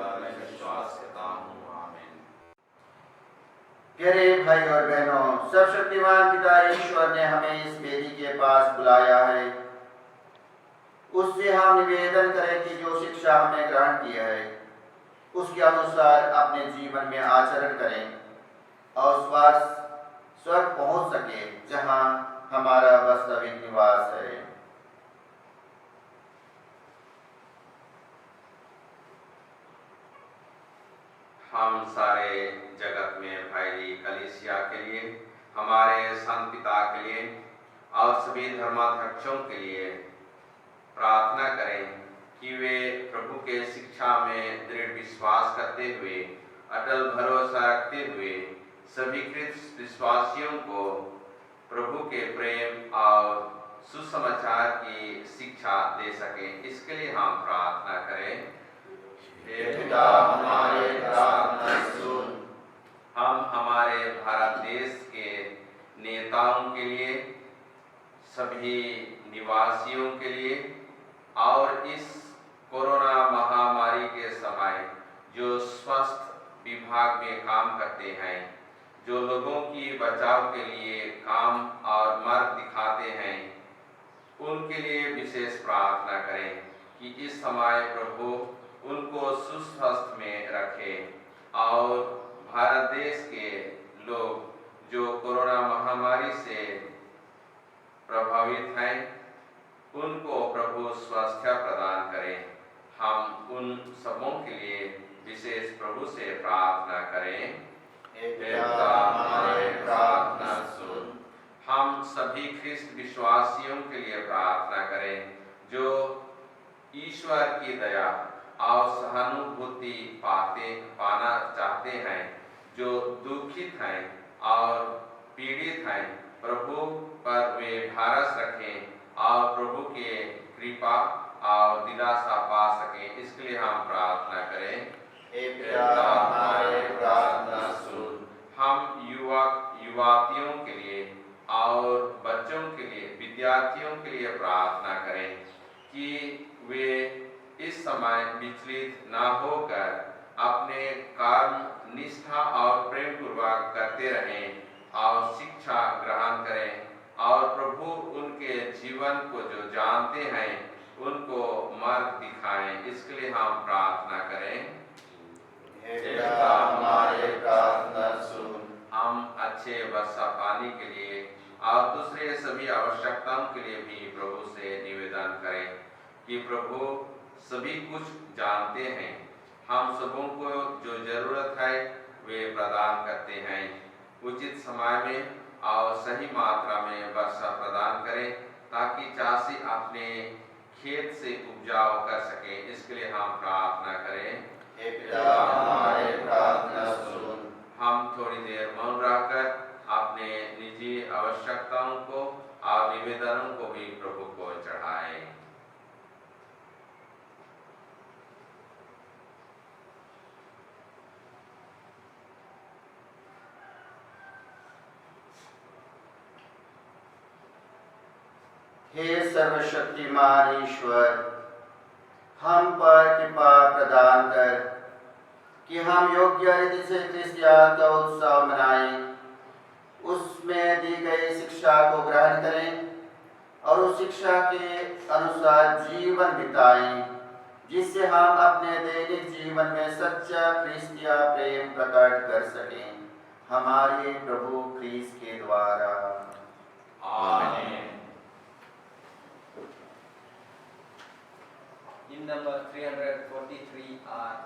और में विश्वास करता हूँ आमीन। प्यारे भाई और बहनों सर्वशक्तिमान पिता ईश्वर ने हमें इस वेदी के पास बुलाया है उससे हम निवेदन करें कि जो शिक्षा हमने ग्रहण की है उसके अनुसार अपने जीवन में आचरण करें और स्वर्ग पहुंच सके जहां हमारा वास्तविक निवास है। हम सारे जगत में फैली कलीसिया के लिए हमारे संत पिता के लिए और सभी धर्माध्यक्षों के लिए प्रार्थना करें कि वे प्रभु के शिक्षा में दृढ़ विश्वास करते हुए अटल भरोसा रखते हुए सभी विश्वासियों को प्रभु के प्रेम और सुसमाचार की शिक्षा दे सकें इसके लिए हम प्रार्थना करें। हे पिता हमारे प्रार्थना सुन हम हमारे भारत देश के नेताओं के लिए सभी निवासियों के लिए और इस कोरोना महामारी के समय जो स्वास्थ्य विभाग में काम करते हैं जो लोगों की बचाव के लिए काम और मार्ग दिखाते हैं उनके लिए विशेष प्रार्थना करें कि इस समय प्रभु उनको सुस्वस्थ में रखे और भारत देश के लोग जो कोरोना महामारी से प्रभावित हैं उनको प्रभु स्वास्थ्य प्रदान करें। हम उन सबों के लिए विशेष प्रभु से प्रार्थना करें। हमारे प्रार्थना सुन हम सभी ख्रिस्त विश्वासियों के लिए प्रार्थना करें जो ईश्वर की दया और सहानुभूति पाना चाहते हैं, जो दुखित हैं और पीड़ित हैं। प्रभु पर वे भरोसा रखें और प्रभु के कृपा और दिलासा पा सकें। इसके लिए हम प्रार्थना करें। हे पिता, हमारे प्रार्थना सुन। हम युवतियों के लिए और बच्चों के लिए, विद्यार्थियों के लिए प्रार्थना करें कि वे इस समय विचलित न होकर अपने कर्म निष्ठा और प्रेम पूर्वक करते रहें और शिक्षा ग्रहण करें और प्रभु उनके जीवन को जो जानते हैं उनको मार्ग दिखाएं। इसके लिए हम प्रार्थना करें। हे पिता, हमारे प्रार्थना सुन। हम अच्छे वर्षा पानी के लिए और दूसरे सभी आवश्यकताओं के लिए भी प्रभु से निवेदन करें कि प्रभु सभी कुछ जानते हैं। हम सबों को जो जरूरत है वे प्रदान करते हैं। उचित समय में और सही मात्रा में वर्षा प्रदान करें ताकि चाषी अपने खेत से उपजाऊ कर सके। इसके लिए हम प्रार्थना करें। हे पिता, हमारे प्रार्थना सुन। हम थोड़ी देर मौन रहकर अपने निजी आवश्यकताओं को और निवेदनों को भी प्रभु को चढ़ाएं। हे सर्वशक्तिमान ईश्वर, हम पर कृपा प्रदान कर कि हम योग्य रीति से क्रिस्तिया का उत्सव मनाएं, उसमें दी गई शिक्षा को ग्रहण करें और उस शिक्षा के अनुसार जीवन बिताएं, जिससे हम अपने दैनिक जीवन में सच्चा क्रिस्तिया प्रेम प्रकट कर सकें, हमारे प्रभु क्रिस्त के द्वारा। आमीन। In number 343R.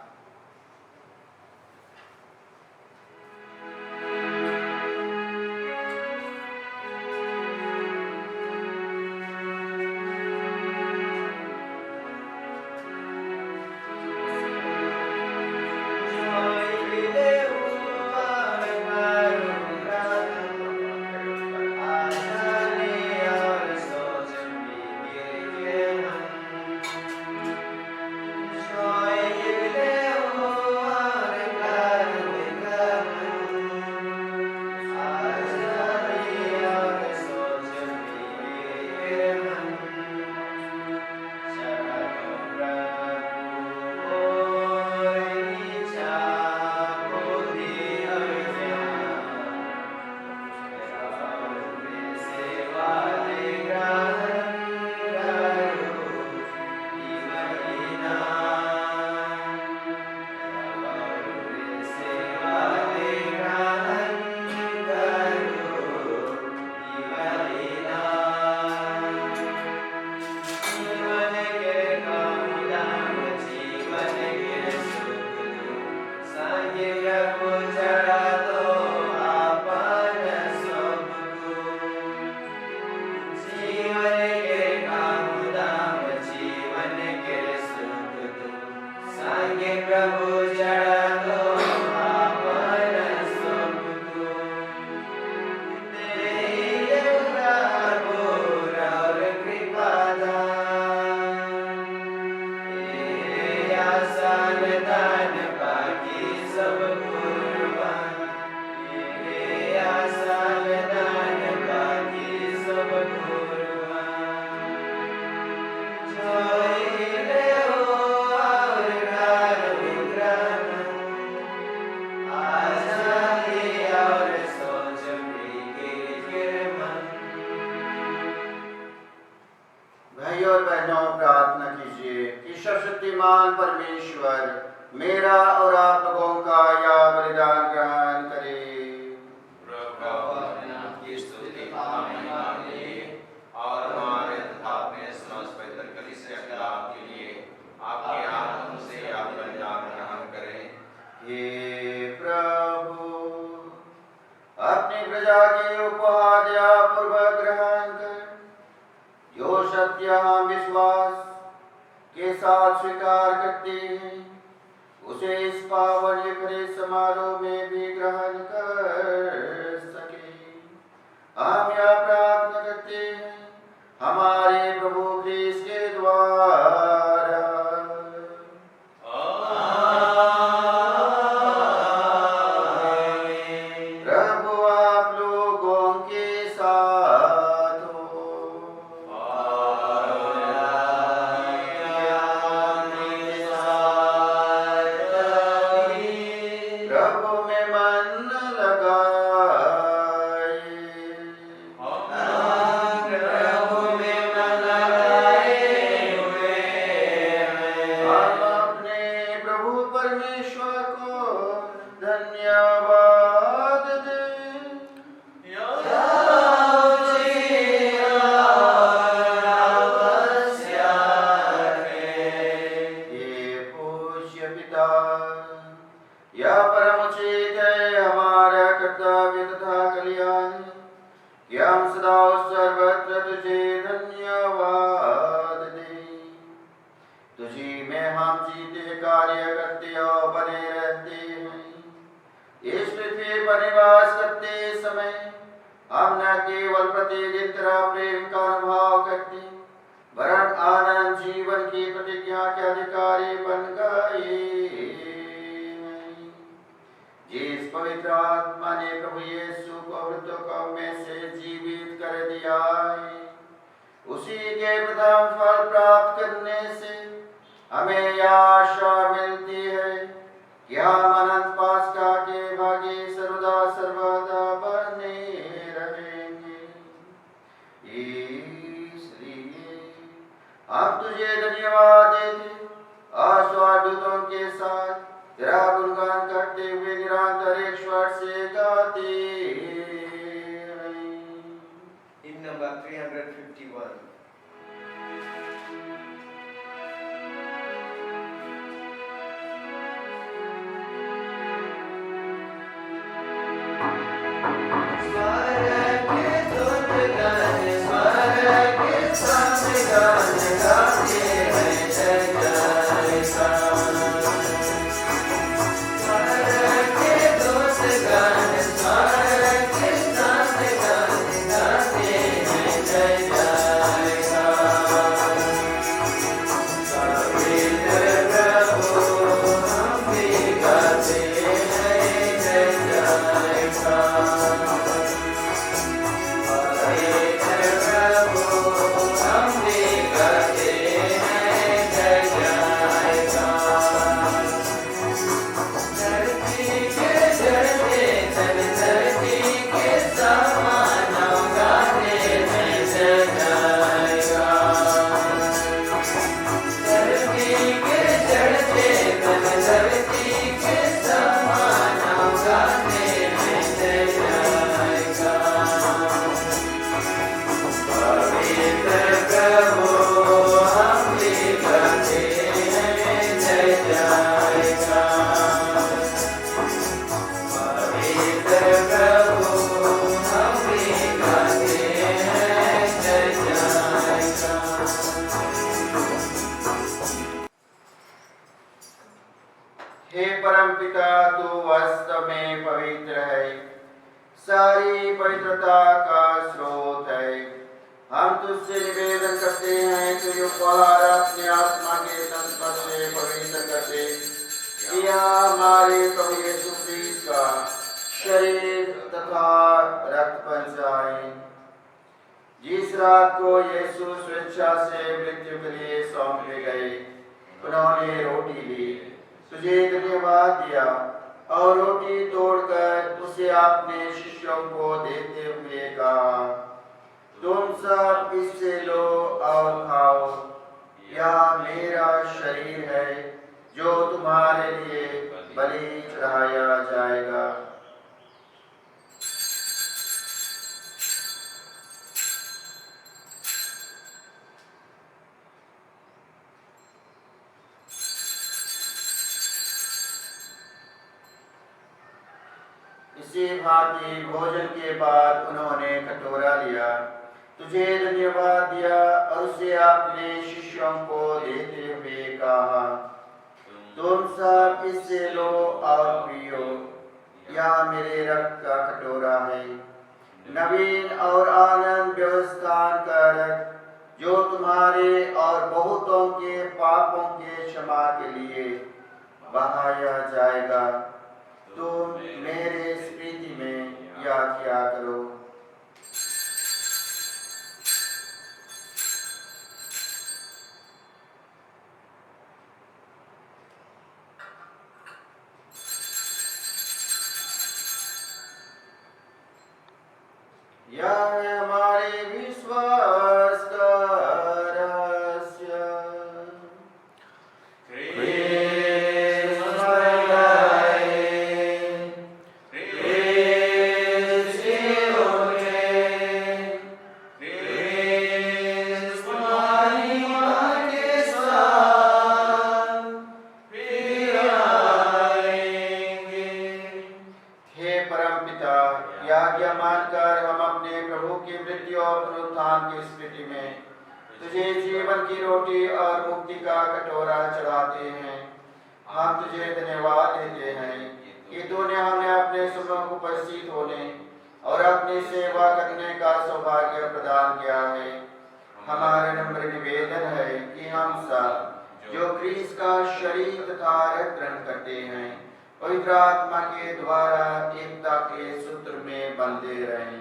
भाइयों और बहनों, प्रार्थना कीजिए कि सर्वशक्तिमान परमेश्वर मेरा और आप लोगों का यह बलिदान ग्रहण करे। और हमारे अपने समस्त पवित्र कलीसिया के लाभ के लिए आपके हाथों से आप बलिदान ग्रहण करें। हे प्रभु, अपनी प्रजा के उपहार पूर्वक सत्य हम विश्वास के साथ स्वीकार करते हैं, उसे इस पावन युगले समारोह में भी ग्रहण कर सके। हम यह प्रार्थना करते हैं हमारे प्रभु क्रिस्त के द्वारा। प्रभु आप लोगों के साथ हो। प्रभु में मन लगाए। हम अपने प्रभु परमेश्वर को धन्यवाद दें। ये पूज्य पिता, यह परम उचित है, हमारा कर्तव्य तथा कल्याण कि हम सदा सर्वत्र तुझे धन्यवाद दें। तुझी में हम जीते कार्य करते और बने रहते हैं। इस पृथ्वी पर निवास करते समय हम न केवल प्रतिदिन तेरा प्रेम का अनुभव करते, वरन आनंद जीवन की प्रतिज्ञा के अधिकारी बन गए हैं। जिस पवित्र आत्मा ने प्रभु यीशु को मृतकों में से जीवित कर दिया है, उसी के प्रथम फल प्राप्त करने से हमें यह आशा मिलती है कि हम अनंत पास्का के भागी सर्वदा सर्वदा बने रहेंगे। इसलिए हम तुझे धन्यवाद देते और स्वर्गदूतों के साथ तेरा गुणगान करते हुए निरंतर एक स्वर से गाते हैं। Hymn number 351. हे परमपिता, तू वास्तव में पवित्र है, सारी पवित्रता का स्रोत है। हम तुझसे निवेदन करते हैं कि उपहार अपने आत्मा के संस्पर्श से पवित्र करते, कि हमारे प्रभु यीशु क्रिस्त का शरीर तथा रक्त बन जाए। जिस रात को यीशु स्वेच्छा से मृत्यु के लिए सौंपे गए, उन्होंने रोटी ली, तुझे धन्यवाद दिया और रोटी तोड़कर उसे अपने शिष्यों को देते हुए कहा, तुम सब इससे लो और खाओ, यह मेरा शरीर है जो तुम्हारे लिए बलि चढ़ाया जाएगा। इसी भांति भोजन के बाद उन्होंने कटोरा लिया, तुझे धन्यवाद दिया और उसे अपने शिष्यों को देते हुए कहा, तुम सब इससे लो और पियो, यह मेरे रक्त का कटोरा है, नवीन और आनंद व्यवस्थान का रक्त, जो तुम्हारे और बहुतों के पापों के क्षमा के लिए बहाया जाएगा। तुम मेरे स्मृति में यह क्या करो। यह है हमारे विश्वास का रहस्य। हे परमपिता, यह आज्ञा मानकर हम अपने प्रभु की मृत्यु और पुनरुत्थान की स्मृति में तुझे जीवन की रोटी और मुक्ति का कटोरा चढ़ाते हैं। हम तुझे धन्यवाद देते हैं कि तूने हमें अपने सम्मुख उपस्थित होने और अपनी सेवा करने का सौभाग्य प्रदान किया है। हमारा नम्र निवेदन है कि हम सब जो क्रिस्त का शरीर तथा रक्त ग्रहण करते हैं, पवित्र आत्मा के द्वारा एकता के सूत्र में बंधे रहें।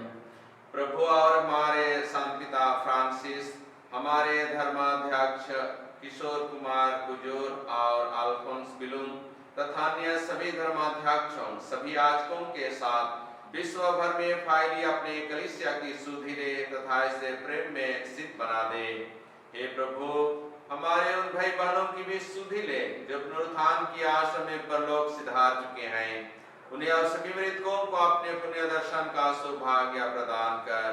प्रभु और हमारे संत पिता फ्रांसिस, हमारे धर्माध्यक्ष किशोर कुमार कुजूर और अल्फोंस बिलुम तथा अन्य सभी धर्माध्यक्षों, सभी याजकों के साथ विश्व भर में फैली अपने कलीसिया की सुधीरे तथा इसे प्रेम में सिद्ध बना दे। हे प्रभु, हमारे उन भाई बहनों की भी सुधि ले जो पुनरुत्थान की आशा में परलोक सिधार चुके हैं। उन्हें और सभी मृतकों को अपने पुण्य दर्शन का सौभाग्य प्रदान कर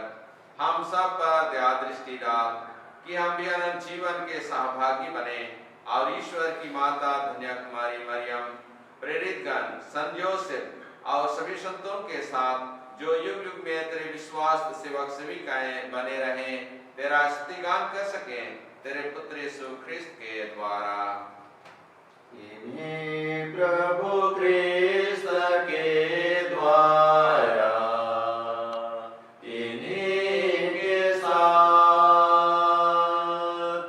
हम सब पर दया दृष्टि डाल कि हम भी अनंत जीवन के सहभागी बने और ईश्वर की माता धन्य कुमारी मरियम, प्रेरित गण, संत योसेफ और सभी संतों के साथ जो युग युग में तेरे विश्वास सेवक सेविकाएं बने रहें, तेरा स्तुतिगान कर सकें तेरे पुत्र यीशु ख्रिस्त के द्वारा। इन्हीं प्रभु ख्रिस्त के द्वारा, इन्हीं के साथ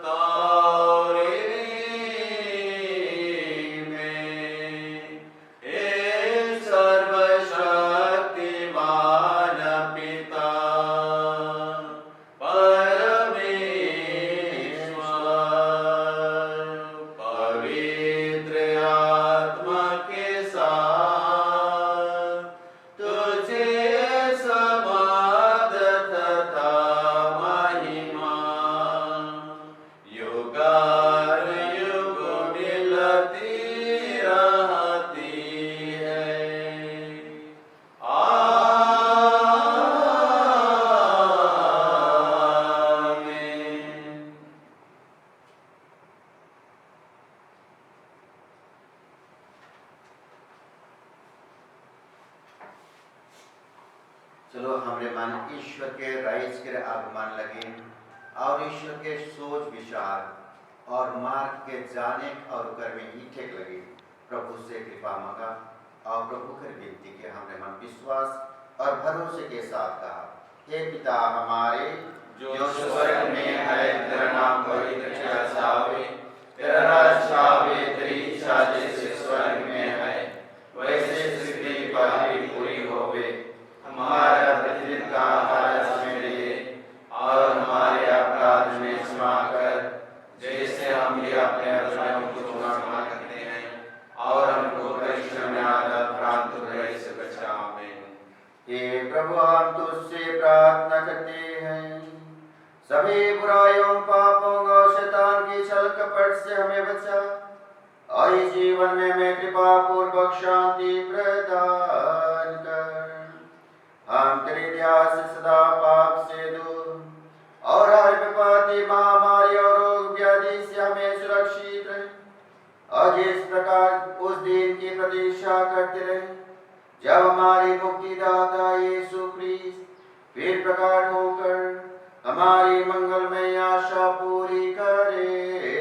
और इन्हीं में एक सर्वशक्तिमान पिता चलो हमरे मन ईश्वर के राइज के आगमन लगे और ईश्वर के सोच विचार और मार्ग के जाने और कर में ही ठीक लगे। प्रभु से कृपा मांगा और प्रभु कर विनती के हमने मन विश्वास और भरोसे के साथ कहा, हे पिता हमारे जो स्वर्ग में है, तेरा नाम पवित्र जावे, तेरा राज्य आवे, तेरी इच्छा जैसे स्वर्ग में है वैसे पृथ्वी पर भी पूरी होवे। हमारा प्रतिदिन का आहार हमें दे और हमारे अपराध में क्षमा कर, जैसे हम भी अपने अपराधियों को क्षमा करते हैं, और हमको परीक्षा में आदत प्राप्त बुराई से बचा। आमीन। हे प्रभु, हम तुझसे प्रार्थना करते हैं, सभी बुराइयों, पापों और शैतान की छल कपट से हमें बचा और इस जीवन में हमें कृपा पूर्वक शांति प्रदान कर। हम तेरी दया से सदा पाप से दूर और हर विपत्ति, महामारी और रोग व्याधि से हमें सुरक्षित रहे, और जिस प्रकार उस दिन की प्रतीक्षा करते रहे जब हमारी मुक्तिदाता यीशु ख्रीस्त फिर प्रकट होकर हमारी मंगलमय आशा पूरी करेंगे।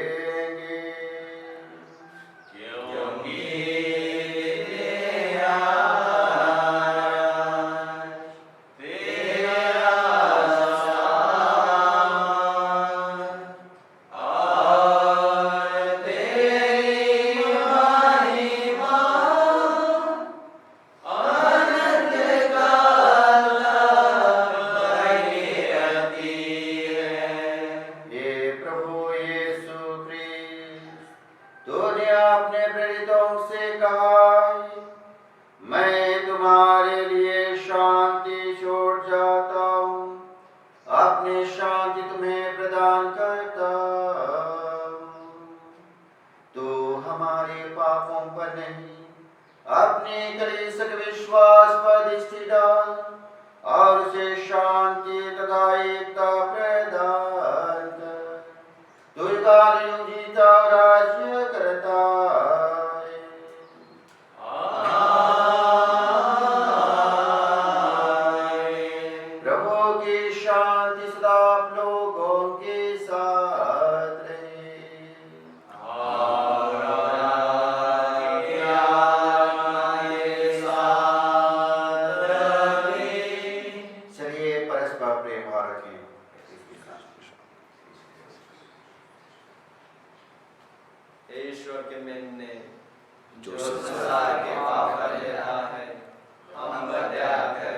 हे प्रभु यीशु क्रिस्ट, तूने अपने प्रेरितों से कहा, मैं तुम्हारे लिए शांति छोड़ जाता हूँ, अपनी शांति तुम्हें प्रदान करता हूँ। तो हमारे पापों पर नहीं, अपने कलीसिया के विश्वास पर दृष्टि डाल और उसे शांति तथा एकता प्रदान कर। तुझका युग जीता राज्य करता है। प्रभु की शांति सदा आप लोगों के साथ रहे। चलिए परस्पर प्रेम भाव रखें। ईश्वर के मेमने जो संसार के पाप पर लेता है, हम पर दया कर।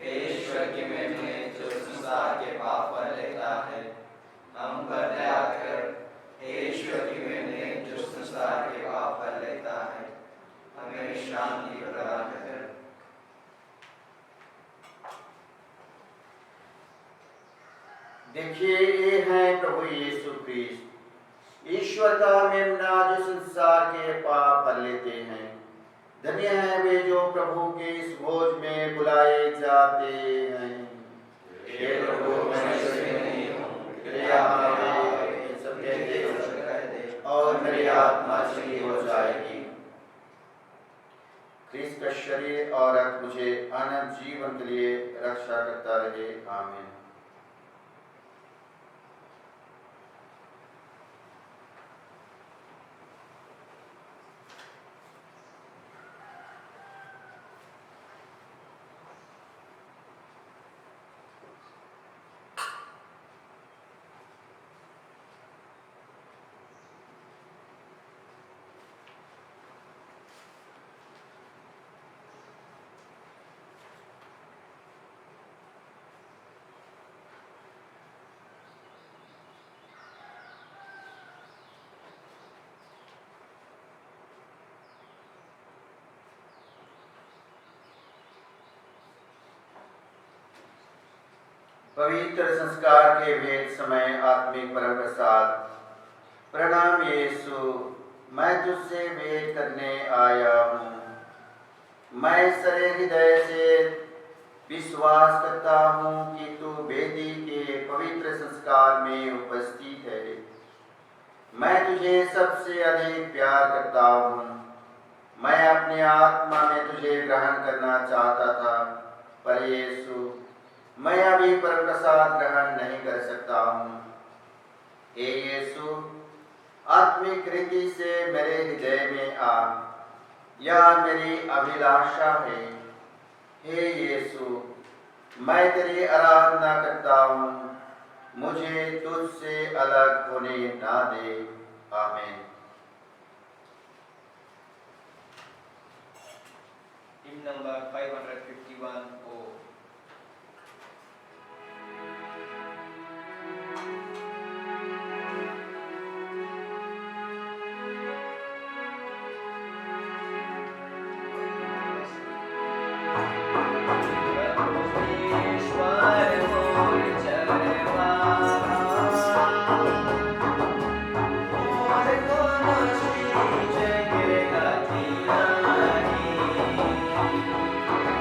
ईश्वर के मेमने जो संसार के पाप पर लेता है, हम पर दया कर। ईश्वर के मेमने जो संसार के पाप पर लेता है, हमें शांति प्रदान कर। देखिए, ये है प्रभु यीशु क्रिस्ट, ईश्वर का मेमना जो संसार के पाप पर लेते हैं। धन्य है वे जो प्रभु के इस भोज में बुलाए जाते हैं। हे प्रभु, मैं इसमें नहीं हूँ, कृपया हमें सब कहते और मेरी आत्मा चंगी हो जाएगी। क्रिस्त का शरीर और रक्त मुझे अनंत जीवन के लिए रक्षा करता रहे। आमीन। पवित्र संस्कार के भेद समय आत्मिक परम प्रसाद। प्रणाम यीशु, मैं तुझसे भेंट करने आया हूँ। मैं सरे हृदय से विश्वास करता हूँ कि तू वेदी के पवित्र संस्कार में उपस्थित है। मैं तुझे सबसे अधिक प्यार करता हूँ। मैं अपनी आत्मा में तुझे ग्रहण करना चाहता था, पर यीशु, मैं अभी परम प्रसाद ग्रहण नहीं कर सकता हूँ। हे यीशु, आत्मिक रीति से मेरे हृदय में आ, यह मेरी अभिलाषा है। हे यीशु, मैं तेरी आराधना करता हूँ, मुझे तुझसे अलग होने ना दे। आमीन। Hymn number 551 O. Thank you.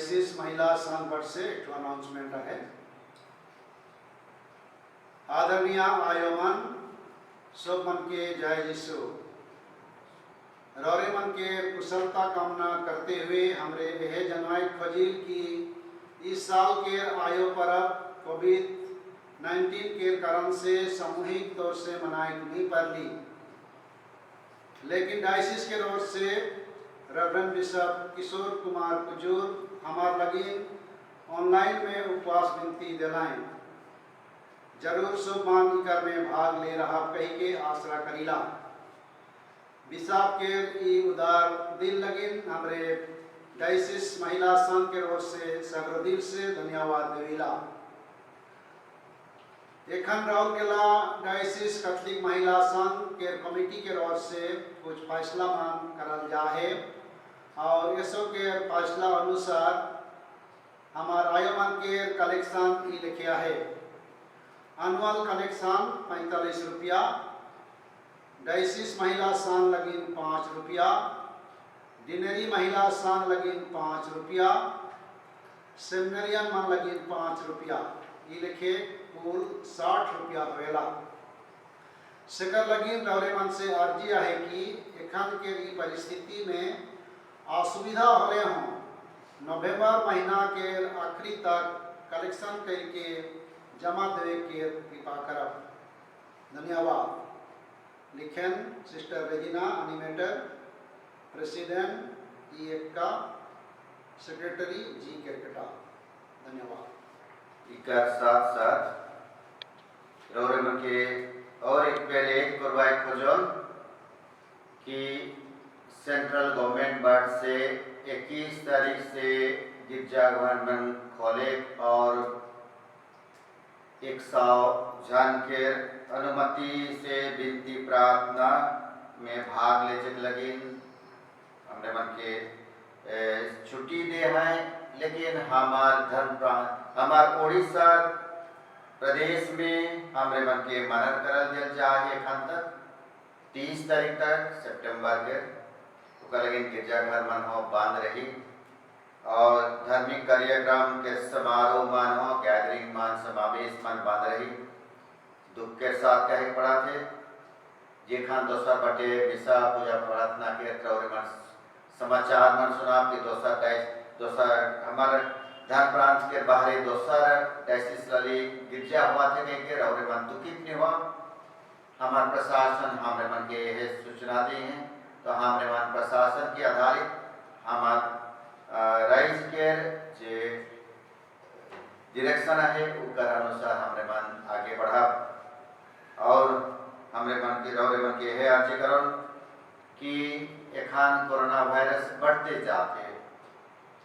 Diocese महिला संघ से एक अनाउंसमेंट है। आदरणीय आयोमन सब मन के जय यीशु रौरे मन के कुशलता कामना करते हुए हमरे यह जनवाई फजील की इस साल के आयो पर्व कोविड-19 के कारण से सामूहिक तौर से मनाई नहीं पा ली, लेकिन डायसिस के रोड से रेवरेंड बिशप किशोर कुमार कुजूर हमार लगिन ऑनलाइन में उपवास विनती दिलाएं। जरूर शुभ मान कर में भाग ले रहा कही के आसरा करीला। बिशप के ई उदार दिल लगिन हमरे डायसिस महिला संघ के ओर से सगरो दिल से धन्यवाद देविला। एखन राउरकेला डायसिस कैथोलिक महिला संघ के कमेटी के ओर से कुछ फैसला मान करल जा है और इसो के फैसला अनुसार हमार आयोमन के कलेक्शन ई लिखिया है। एनुअल कलेक्शन 45 रुपया, डायसिस महिला संघ लगिन 5 रुपया, डिनरी महिला संघ लगिन 5 रुपया, सेमिनरियन मन लगिन 5 रुपया, ये लिखे कुल 60 रुपया होएला। सेकर लगिन रौरे मन से अर्जी है कि एखन के ई परिस्थिति में असुविधा होले हों नवंबर महीना के आखिरी तक कलेक्शन करके जमा देवे के कृपा करब। धन्यवाद। लिखन सिस्टर रेजिना एनिमेटर, प्रेसिडेंट ई का सेक्रेटरी जी केरकेटा। धन्यवाद। इकर साथ साथ रौरे मन के और एक पहले एक करवाए खोजल कि सेंट्रल गवर्नमेंट बर्ड से 21 तारीख से गिरजाघर मन खोले और 100 जन के अनुमति से विनती प्रार्थना में भाग ले चक लगिन। हमने मन के छुट्टी दे हैं, लेकिन हमार उड़ीसा प्रदेश में हमरे मन के मनन करल दिल जाए एखन तक 30 तारीख तक सितंबर के ओकर लगिन गिरजाघर मन हो बंद रही और धार्मिक कार्यक्रम के समारोह मन हो गैदरिंग मन समावेश मन बंद रही। दुख के साथ कहे पड़ा थे जेखन दोसर बटे विसा पूजा प्रार्थना के रौरे मन समाचार मन सुना कि दोसर हमारे धर्म प्रांत के बाहरी दोसर डायसिस लली गिरजा हुआ थे कह के रौरे मन दुखित नहीं हुआ। हमारे प्रशासन हमरे मन के यह सूचना दी हैं, तो हमरे मन प्रशासन के आधारित हमारे राइज के जे डायरेक्शन है उकर अनुसार हमरे मन आगे बढ़ा और हमरे मन के रौरे मन के है अर्जी करन कि एखान कोरोना वायरस बढ़ते जाते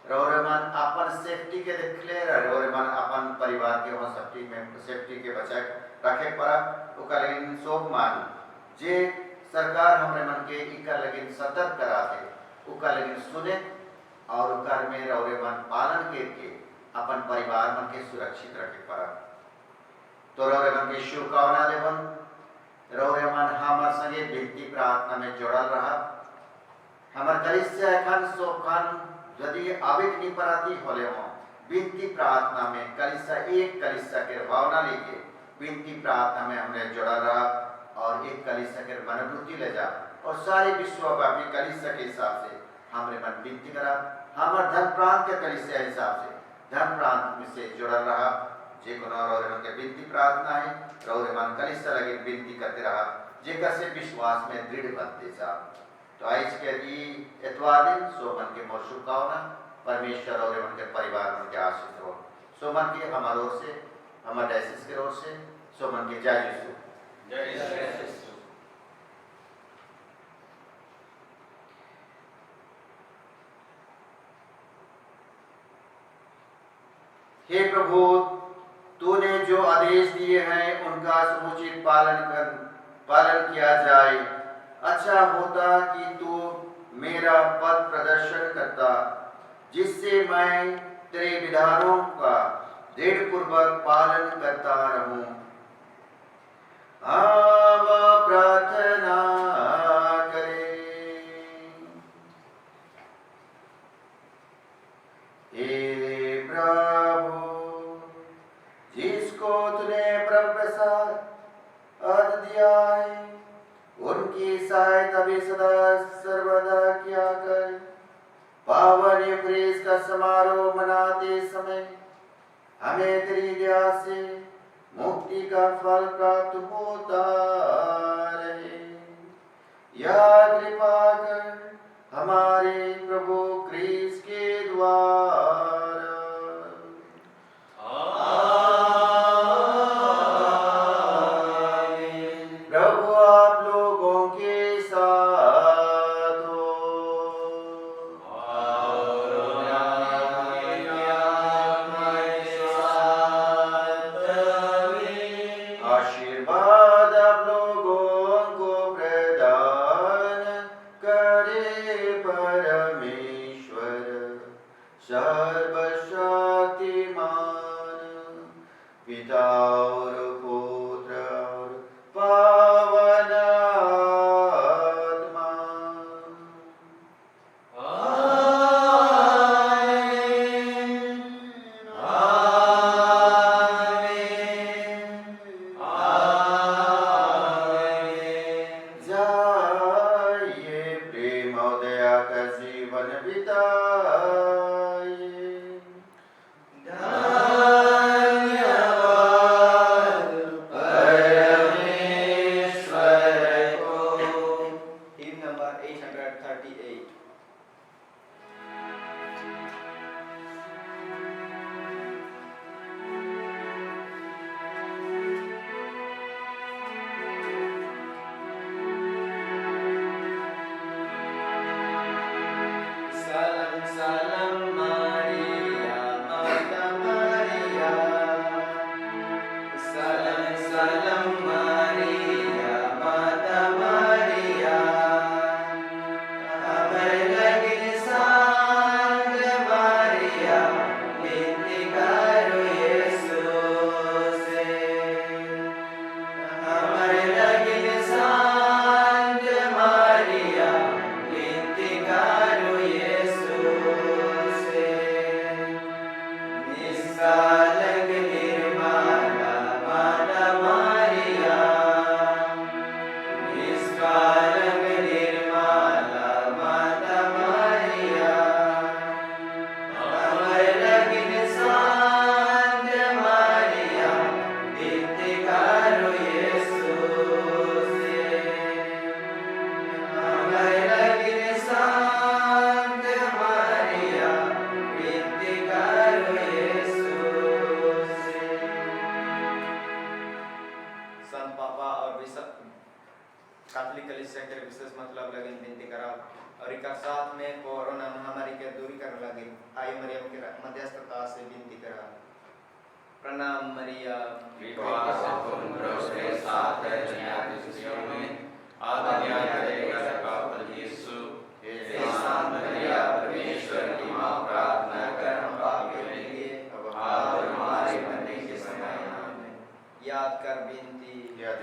रौरे मन अपन सेफ्टी के देखले रौरे मन अपन परिवार के वहाँ सेफ्टी के बचाए रखे पड़ा ओकर लेकिन सोप मान जे सरकार हमरे मन के इकर लेकिन सतर्क कराते ओकर लेकिन सुने और ओकर में रौरे मन पालन के अपन परिवार मन के सुरक्षित रखे पड़ा। तो रौरे मन के शुभकामना देवन रौरे मन हमर संगे विनती प्रार्थना में जोड़ल रहा। हमर कलिसिया एखन सोखन यदि आवेग नहीं पराती होले हो विनती प्रार्थना में कलिसिया के भावना लेके विनती प्रार्थना में हमने जोड़ा रहा और एक कलिसिया के मनोवृत्ति ले जा और सारे विश्वव्यापी कलिसिया के हिसाब से हमने मन विनती करा। हमार धर्म प्रांत के कलिसिया हिसाब से धर्म प्रांत में से जुड़ा रहा जे को रौरे मन के विनती प्रार्थना है रौरे मन कलिसिया लगे विनती करते रहा जेकर से विश्वास में दृढ़ बनते जा। तो आज के एतवार दिन सोमन के मोर शुभकामना परमेश्वर और उनके परिवार उनके आशीष हो। सोमन के हमारे ओर से हमारे डायसिस के ओर से सोमन के जय यीशु। जय यीशु। हे प्रभु, तूने जो आदेश दिए हैं उनका समुचित पालन किया जाए। अच्छा होता कि तू मेरा पथ प्रदर्शन करता जिससे मैं तेरे विधानों का दृढ़ पूर्वक पालन करता रहूं। हम प्रार्थना करें। हे तूने परम प्रसाद दिया है, उनकी सहायता भी सदा सर्वदा किया कर। पावन यूपरेस का समारोह मनाते समय हमें तेरी दया से मुक्ति का फल प्राप्त होता रहे। यह कृपा कर हमारे प्रभु क्रिस्त के द्वारा। प्रभु आप लोगों के साथ हो। आशीर्वाद आप लोगों को प्रदान करे परमेश्वर सर्वशक्तिमान, पिता और पुत्र और पावन आत्मा। जाइए प्रेम और दया का जीवन बिताइए। Hymn number 838. Salam salam Maria, Mata Maria. Salam salam Maria, Mata Maria. Amar lagin sang Maria, binti karo Jesus se. Amar lagin sang Maria, binti karo Jesus se. Niskalag nirmala Mata Maria. Niskalag nirmala Mata Maria. Amar lagin sang Maria, binti karo Jesus se. Amar lagin sang Maria, binti karo Jesus se. संत पापा और विशेष Catholic कलीसिया के विशेष मतलब लगिन विनती करा और एक साथ में कोरोना महामारी के दूरी कर लगी आई मरियम के मध्यस्थता से विनती करा। प्रणाम मरिया, विश्वास से पूर्ण प्रभु के साथ है दुनिया की खुशियों में आदरणीय करेगा का फल यीशु। हे शांत मरिया, परमेश्वर की मां, प्रार्थना कर हम पापियों के लिए अब और हमारे मरने के समय आमीन। याद कर विनती, याद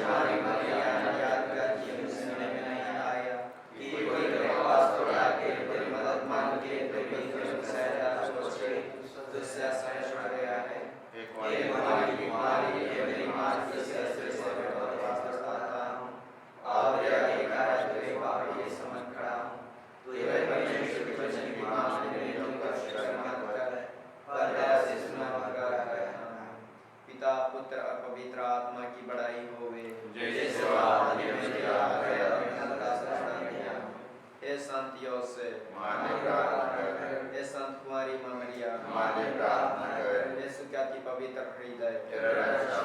हमारी मरिया, याद कर कि हम सुनने में नहीं आया कि कोई तेरे पास तो आके तेरी मदद मांग के तेरी सहायता सोचे तुझसे आश्रय छोड़ गया है। हे हमारी बीमारी, हे मेरी मां की से बहुत वास्ता हूं और दया के कारण तेरे पाप ये समझ खड़ा हूं। तू ये परमेश्वर के वचन की मां ने तुमको शिक्षा मत कर पर दया से सुना कर है। पिता, पुत्र और पवित्र आत्मा की बड़ाई होवे। जैसे सेवा ने मेरी आज्ञा हे संत योसेफ, माने प्रार्थना कर, हे संत कुमारी मां मरिया, माने प्रार्थना कर, हे सुख्याति पवित्र हृदय, तेरा रक्षा